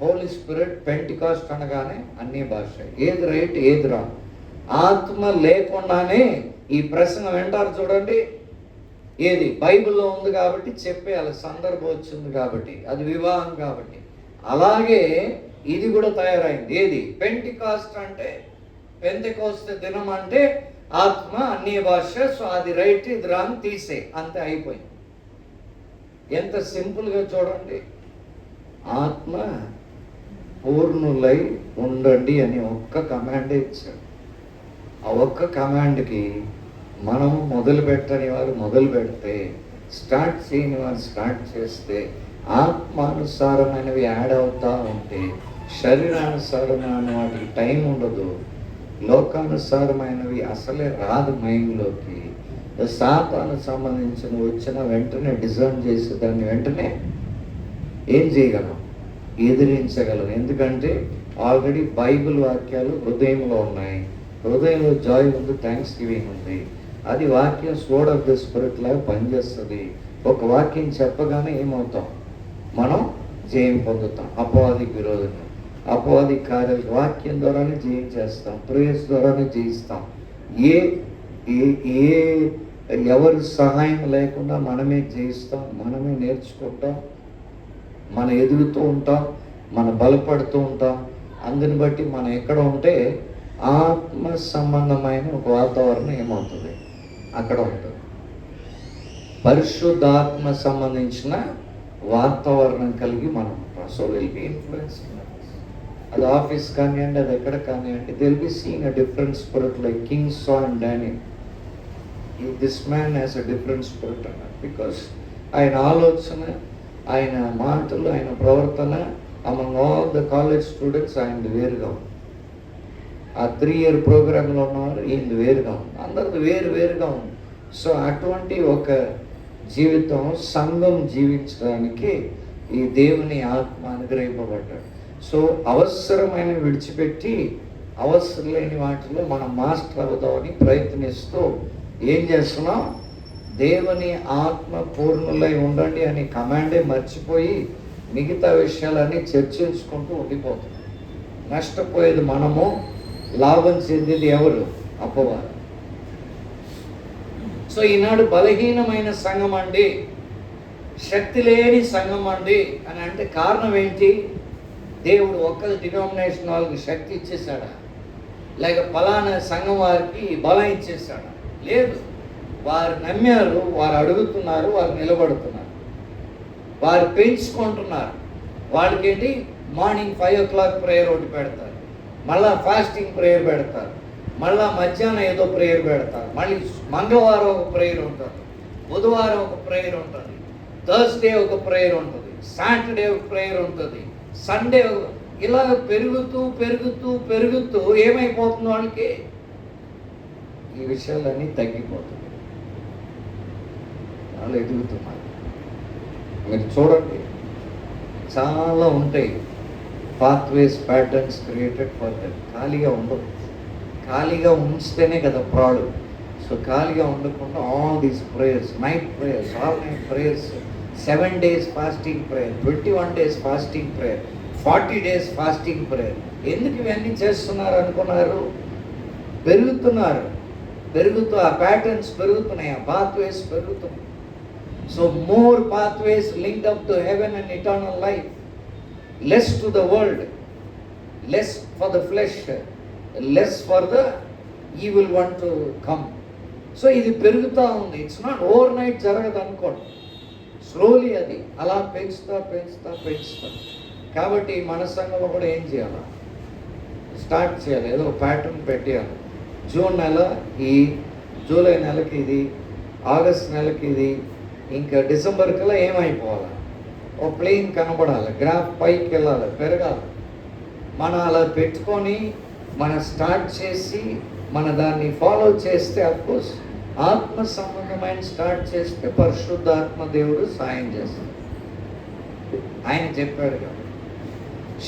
Speaker 1: హోలీ స్పిరిట్, పెంటికాస్ట్ అనగానే అన్ని భాష, ఏది రైట్, ఏది రాంగ్. ఆత్మ లేకుండానే ఈ ప్రసంగం వింటారు చూడండి. ఏది బైబిల్లో ఉంది కాబట్టి చెప్పేయాలి, సందర్భం వచ్చింది కాబట్టి, అది వివాహం కాబట్టి. అలాగే ఇది కూడా తయారైంది. ఏది? పెంటికాస్ట్ అంటే, పెంతెకోస్తు దినం అంటే ఆత్మ, అన్య భాష. సో అది రైట్, ఇది రాంగ్, తీసే, అంతే, అయిపోయింది. ఎంత సింపుల్గా చూడండి. ఆత్మ పూర్ణులై ఉండండి అని ఒక్క కమాండే ఇచ్చాడు. ఆ ఒక్క కమాండ్కి మనం మొదలు పెట్టని వారు మొదలు పెడితే, స్టార్ట్ చేయని వారు స్టార్ట్ చేస్తే, ఆత్మానుసారమైనవి యాడ్ అవుతూ ఉంటే శరీరానుసారమైన వాటికి టైం ఉండదు. లోకానుసారమైనవి అసలే రాదు మైండ్లోకి. సాతానుకు సంబంధించిన వచ్చిన వెంటనే డిజైన్ చేసి దాన్ని వెంటనే ఏం చేయగలం? ఎదిరించగలం. ఎందుకంటే ఆల్రెడీ బైబిల్ వాక్యాలు హృదయంలో ఉన్నాయి. హృదయంలో జాయ్ ఉంది, థ్యాంక్స్ గివింగ్ ఉంది. అది వాక్యం స్వర్డ్ ఆఫ్ ద స్పిరిట్ లాగా పనిచేస్తుంది. ఒక వాక్యం చెప్పగానే ఏమవుతాం? మనం జయం పొందుతాం. అపవాదికి విరోధంగా, అపవాది కార్యాలు వాక్యం ద్వారానే జయించేస్తాం, ప్రేయర్స్ ద్వారానే జయిస్తాం. ఎవరి సహాయం లేకుండా మనమే జయిస్తాం, మనమే నేర్చుకుంటాం, మనం ఎదుగుతూ ఉంటాం, మనం బలపడుతూ ఉంటాం. అందుని బట్టి మనం ఎక్కడ ఉంటే ఆత్మ సంబంధమైన ఒక వాతావరణం ఏమవుతుంది? అక్కడ ఉంటుంది. పరిశుద్ధాత్మ సంబంధించిన వాతావరణం కలిగి మనం ఉంటాం. So will be influence. అది ఆఫీస్ కానివ్వండి, అది ఎక్కడ కానివ్వండి, they will be seeing a different spirit. Like king saw and Daniel, this man has a different spirit అన్నారు. బికాస్ ఆయన ఆలోచన, ఆయన మాటలు, ఆయన ప్రవర్తన among all the college students ఆయనది వేరుగా ఉంది. ఆ 3 year ప్రోగ్రాంలో ఉన్నవారు ఈయనది వేరుగా ఉంది. అందరిది వేరుగా ఉంది. సో అటువంటి ఒక జీవితం సంఘం జీవించడానికి ఈ దేవుని ఆత్మ అనుగ్రహింపబడ్డాడు. సో అవసరమైన విడిచిపెట్టి అవసరం లేని వాటిలో మనం మాస్టర్ అవుదామని ప్రయత్నిస్తూ ఏం చేస్తున్నాం? దేవుని ఆత్మ పూర్ణులై ఉండండి అని కమాండే మర్చిపోయి మిగతా విషయాలన్నీ చర్చించుకుంటూ ఉండిపోతున్నాం. నష్టపోయేది మనము, లాభం చెందేది ఎవరు? అపవాది. సో ఈనాడు బలహీనమైన సంఘం అండి, శక్తి లేని సంఘం అండి అని అంటే కారణం ఏంటి? దేవుడు ఒక్క డినామినేషన్ వాళ్ళకి శక్తి ఇచ్చేసాడా? లేక ఫలానా సంఘం వారికి బలం ఇచ్చేసాడా? లేదు. వారు నమ్మారు, వారు అడుగుతున్నారు, వారు నిలబడుతున్నారు, వారు పెంచుకుంటున్నారు. వాళ్ళకేంటి? మార్నింగ్ 5 o'clock ప్రేయర్ ఒకటి పెడతారు, మళ్ళీ ఫాస్టింగ్ ప్రేయర్ పెడతారు, మళ్ళీ మధ్యాహ్నం ఏదో ప్రేయర్ పెడతారు, మళ్ళీ మంగళవారం ఒక ప్రేయర్ ఉంటుంది, బుధవారం ఒక ప్రేయర్ ఉంటుంది, థర్స్డే ఒక ప్రేయర్ ఉంటుంది, సాటర్డే ఒక ప్రేయర్ ఉంటుంది, సండే ఇలా పెరుగుతూ పెరుగుతూ పెరుగుతూ ఏమైపోతుంది? వాళ్ళకి ఈ విషయాలన్నీ తగ్గిపోతుంది. వాళ్ళు ఎదుగుతున్నారు. మీరు చూడండి, చాలా ఉంటాయి pathways, patterns created for that. ఖాళీగా ఉండదు. ఖాళీగా ఉంచితేనే కదా ప్రాబ్లం. సో ఖాళీగా ఉండకుండా all these prayers, night prayers, all night prayers, 7 days fasting prayer, 21 days fasting prayer, 40 days fasting prayer. ఎందుకు ఇవన్నీ చేస్తున్నారు అనుకున్నారు? పెరుగుతున్నారు. పెరుగుతూ ఆ ప్యాటర్న్స్ పెరుగుతున్నాయి, ఆ పాత్వేస్ పెరుగుతున్నాయి. So more pathways linked up to heaven and eternal life, less to the world, less for the flesh, less for the evil one to come. So ఇది పెరుగుతూ ఉంది. ఇట్స్ నాట్ ఓవర్ నైట్ జరగదు అనుకోండి, slowly అది అలా పెంచుతా. కాబట్టి మన సంఘంలో కూడా ఏం చేయాలి, స్టార్ట్ చేయాలి, ఏదో ప్యాటర్న్ పెట్టేయాలి. జూన్ నెల, ఈ జూలై నెలకి ఇది, ఆగస్ట్ నెలకి ఇది, ఇంకా డిసెంబర్ కల్లా ఏమైపోవాలి, ఓ ప్లేన్ కనబడాలి, గ్రాఫ్ పైకి వెళ్ళాలి, పెరగాలి. మనం అలా పెట్టుకొని మనం స్టార్ట్ చేసి మన దాన్ని ఫాలో చేస్తే, అఫ్కోర్స్ ఆత్మ సంబంధమైన స్టార్ట్ చేస్తే పరిశుద్ధాత్మ దేవుడు సాయం చేస్తాడు. ఆయన చెప్పాడు కదా,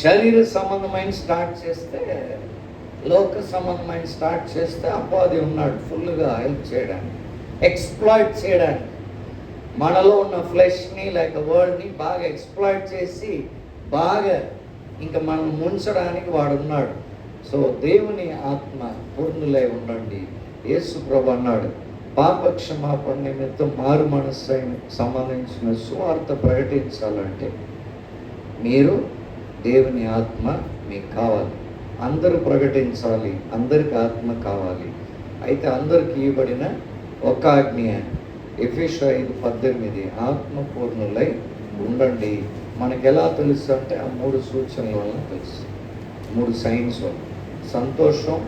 Speaker 1: శరీర సంబంధమైన స్టార్ట్ చేస్తే, లోక సంబంధమైన స్టార్ట్ చేస్తే అపవాది ఉన్నాడు ఫుల్గా హెల్ప్ చేయడానికి, ఎక్స్ప్లాయిట్ చేయడానికి. మనలో ఉన్న ఫ్లెష్ని లేక వరల్డ్ని బాగా ఎక్స్ప్లాయిట్ చేసి బాగా ఇంకా మనం ముంచడానికి వాడు ఉన్నాడు. సో దేవుని ఆత్మ పూర్ణులై ఉండండి. యేసు ప్రభు అన్నాడు, పాప క్షమాపణ నిమిత్తం మారు మనస్సు సంబంధించిన సువార్త ప్రకటించాలంటే మీరు దేవుని ఆత్మ మీకు కావాలి. అందరూ ప్రకటించాలి, అందరికి ఆత్మ కావాలి. అయితే అందరికి ఇవ్వబడిన ఒక ఆజ్ఞ ఎఫెసీయులు 5:18, ఆత్మ పూర్ణులై ఉండండి. మనకు ఎలా తెలుసు అంటే ఆ 3 సూచనల వల్ల తెలుసు, 3 సైన్స్ వల్ల: సంతోషం,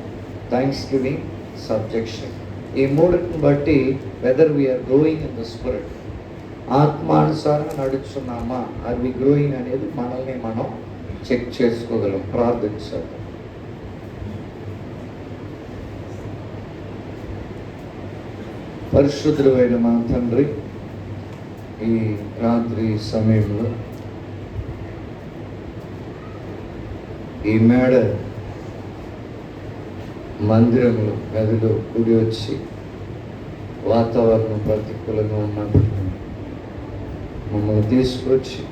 Speaker 1: థ్యాంక్స్ గివింగ్, సబ్జెక్షన్. ఈ 3ని బట్టి whether we're growing in the spirit, ఆత్మానుసారంగా నడుచున్నామా, ఆర్ వి గ్రోయింగ్ అనేది మనల్ని మనం చెక్ చేసుకోగలం. ప్రార్థించాలి. పరిశుద్ధుడైన మా తండ్రి, ఈ రాత్రి సమయంలో ఈ మేడ మందిరంలో గదిలో కూడి వచ్చి వాతావరణం ప్రతికూలంగా ఉన్నప్పటికీ మమ్మల్ని తీసుకొచ్చి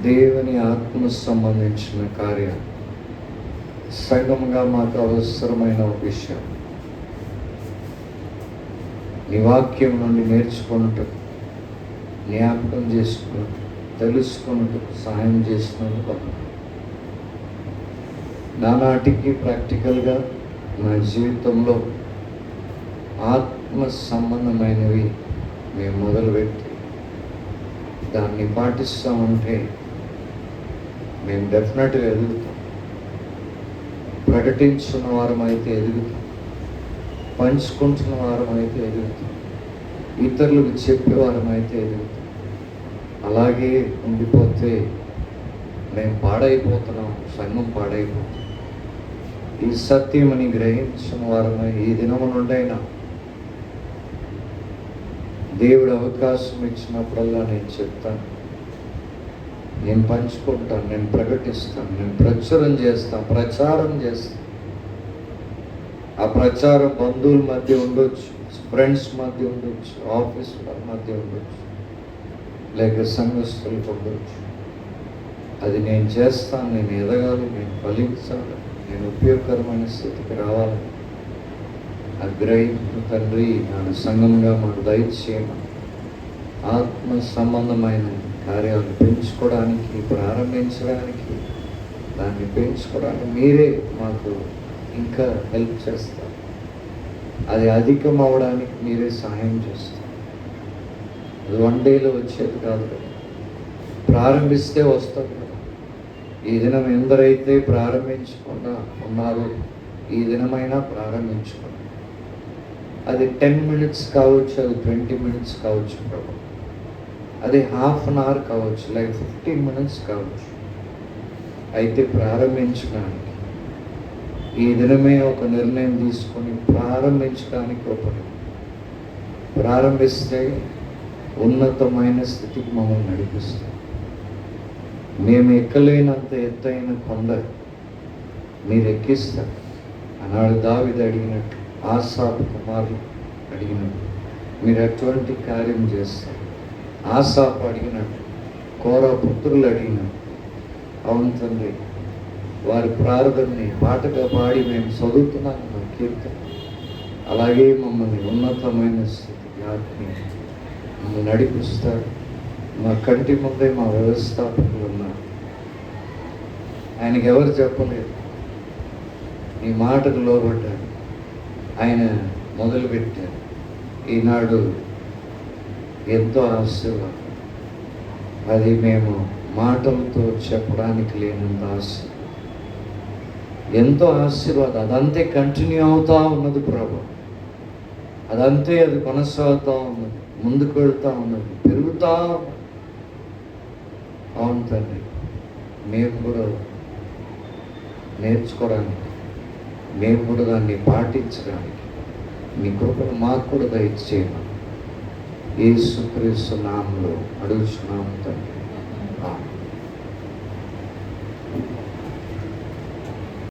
Speaker 1: దేవుని ఆత్మ సంబంధించిన కార్యాలు, సంఘంగా మాకు అవసరమైన విషయం, నీ వాక్యం నుండి నేర్చుకున్నట్టు, జ్ఞాపకం చేసుకున్నట్టు, తెలుసుకున్నట్టు సహాయం చేసినందుకు నానాటికి ప్రాక్టికల్గా నా జీవితంలో ఆత్మ సంబంధమైనవి మేము మొదలుపెట్టి దాన్ని పాటిస్తూ ఉంటే మేము డెఫినెట్గా ఎదుగుతాం. ప్రకటించున్న వారం అయితే ఎదుగుతాం, పంచుకుంటున్న వారం అయితే ఎదుగుతాం, ఇతరులకు చెప్పేవారం అయితే ఎదుగుతాం. అలాగే ఉండిపోతే మేము పాడైపోతున్నాం, సంఘం పాడైపోతాం. ఈ సత్యమని గ్రహించిన వారమై ఈ దినము నుండైనా దేవుడు అవకాశం ఇచ్చినప్పుడల్లా నేను చెప్తాను, నేను పంచుకుంటాను, నేను ప్రకటిస్తాను, నేను ప్రచారం చేస్తాను. ఆ ప్రచారం బంధువుల మధ్య ఉండొచ్చు, ఫ్రెండ్స్ మధ్య ఉండొచ్చు, ఆఫీస్ మధ్య ఉండొచ్చు, లేక సంఘస్థులకు ఉండొచ్చు. అది నేను చేస్తాను, నేను ఎదగాలి, నేను ఫలించాలి, నేను ఉపయోగకరమైన స్థితికి రావాలి. గ్రహింపు తండ్రి నాన్న సంఘంగా మాకు దయచేయమని, ఆత్మ సంబంధమైన కార్యాలు పెంచుకోవడానికి, ప్రారంభించడానికి, దాన్ని పెంచుకోవడానికి మీరే మాకు ఇంకా హెల్ప్ చేస్తారు. అది అధికం అవడానికి మీరే సహాయం చేస్తారు. అది 1 డేలో వచ్చేది కాదు కదా, ప్రారంభిస్తే వస్తుంది కదా. ఈ దినం ఎందరైతే ప్రారంభించకుండా ఉన్నారో ఈ దినమైనా ప్రారంభించుకోండి. అది 10 minutes కావచ్చు, అది 20 minutes కావచ్చు ప్రభు, అది ½ an hour కావచ్చు, లేక 15 minutes కావచ్చు. అయితే ప్రారంభించడానికి ఈ దినమే ఒక నిర్ణయం తీసుకొని ప్రారంభించడానికి ఒకటి ప్రారంభిస్తే ఉన్నతమైన స్థితికి మమ్మల్ని నడిపిస్తాం. మేము ఎక్కలేనంత ఎత్తైన కొండ మీరు ఎక్కిస్తారు. ఆనాడు దావీదు అడిగినట్టు, ఆసాపు కుమారులు అడిగినట్టు మీరు ఎటువంటి కార్యం చేస్తారు. ఆసాపు అడిగినట్టు, కోరా పుత్రులు అడిగినట్టు. అవును తండ్రి, వారి ప్రార్థనని పాటగా పాడి మేము చదువుతున్నాం. కీర్తన. అలాగే మమ్మల్ని ఉన్నతమైన స్థితికి ఆత్మీయ మమ్మల్ని నడిపిస్తారు. మా కంటి ముందే మా వ్యవస్థాపకులు ఉన్నారు. ఆయనకి ఎవరు చెప్పలేదు, నీ మాటకు లోబడ్డారు, ఆయన మొదలుపెట్టారు. ఈనాడు ఎంతో ఆశీర్వాదం, అది మేము మాటలతో చెప్పడానికి లేనంత ఆశీర్వాదం, ఎంతో ఆశీర్వాదం. అదంతే కంటిన్యూ అవుతూ ఉన్నది ప్రభు, అదంతే అది కొనసాగుతూ ఉన్నది, ముందుకు వెళ్తూ ఉన్నది, పెరుగుతూ ఉన్నది. అవును తండ్రి, మేము కూడా నేర్చుకోవడానికి, మేము కూడా దాన్ని పాటించడానికి మీ కృపను మాకు కూడా దయచేయమని యేసుక్రీస్తు నామములో అడుగుచున్నాము తండ్రి. ఆమేన్.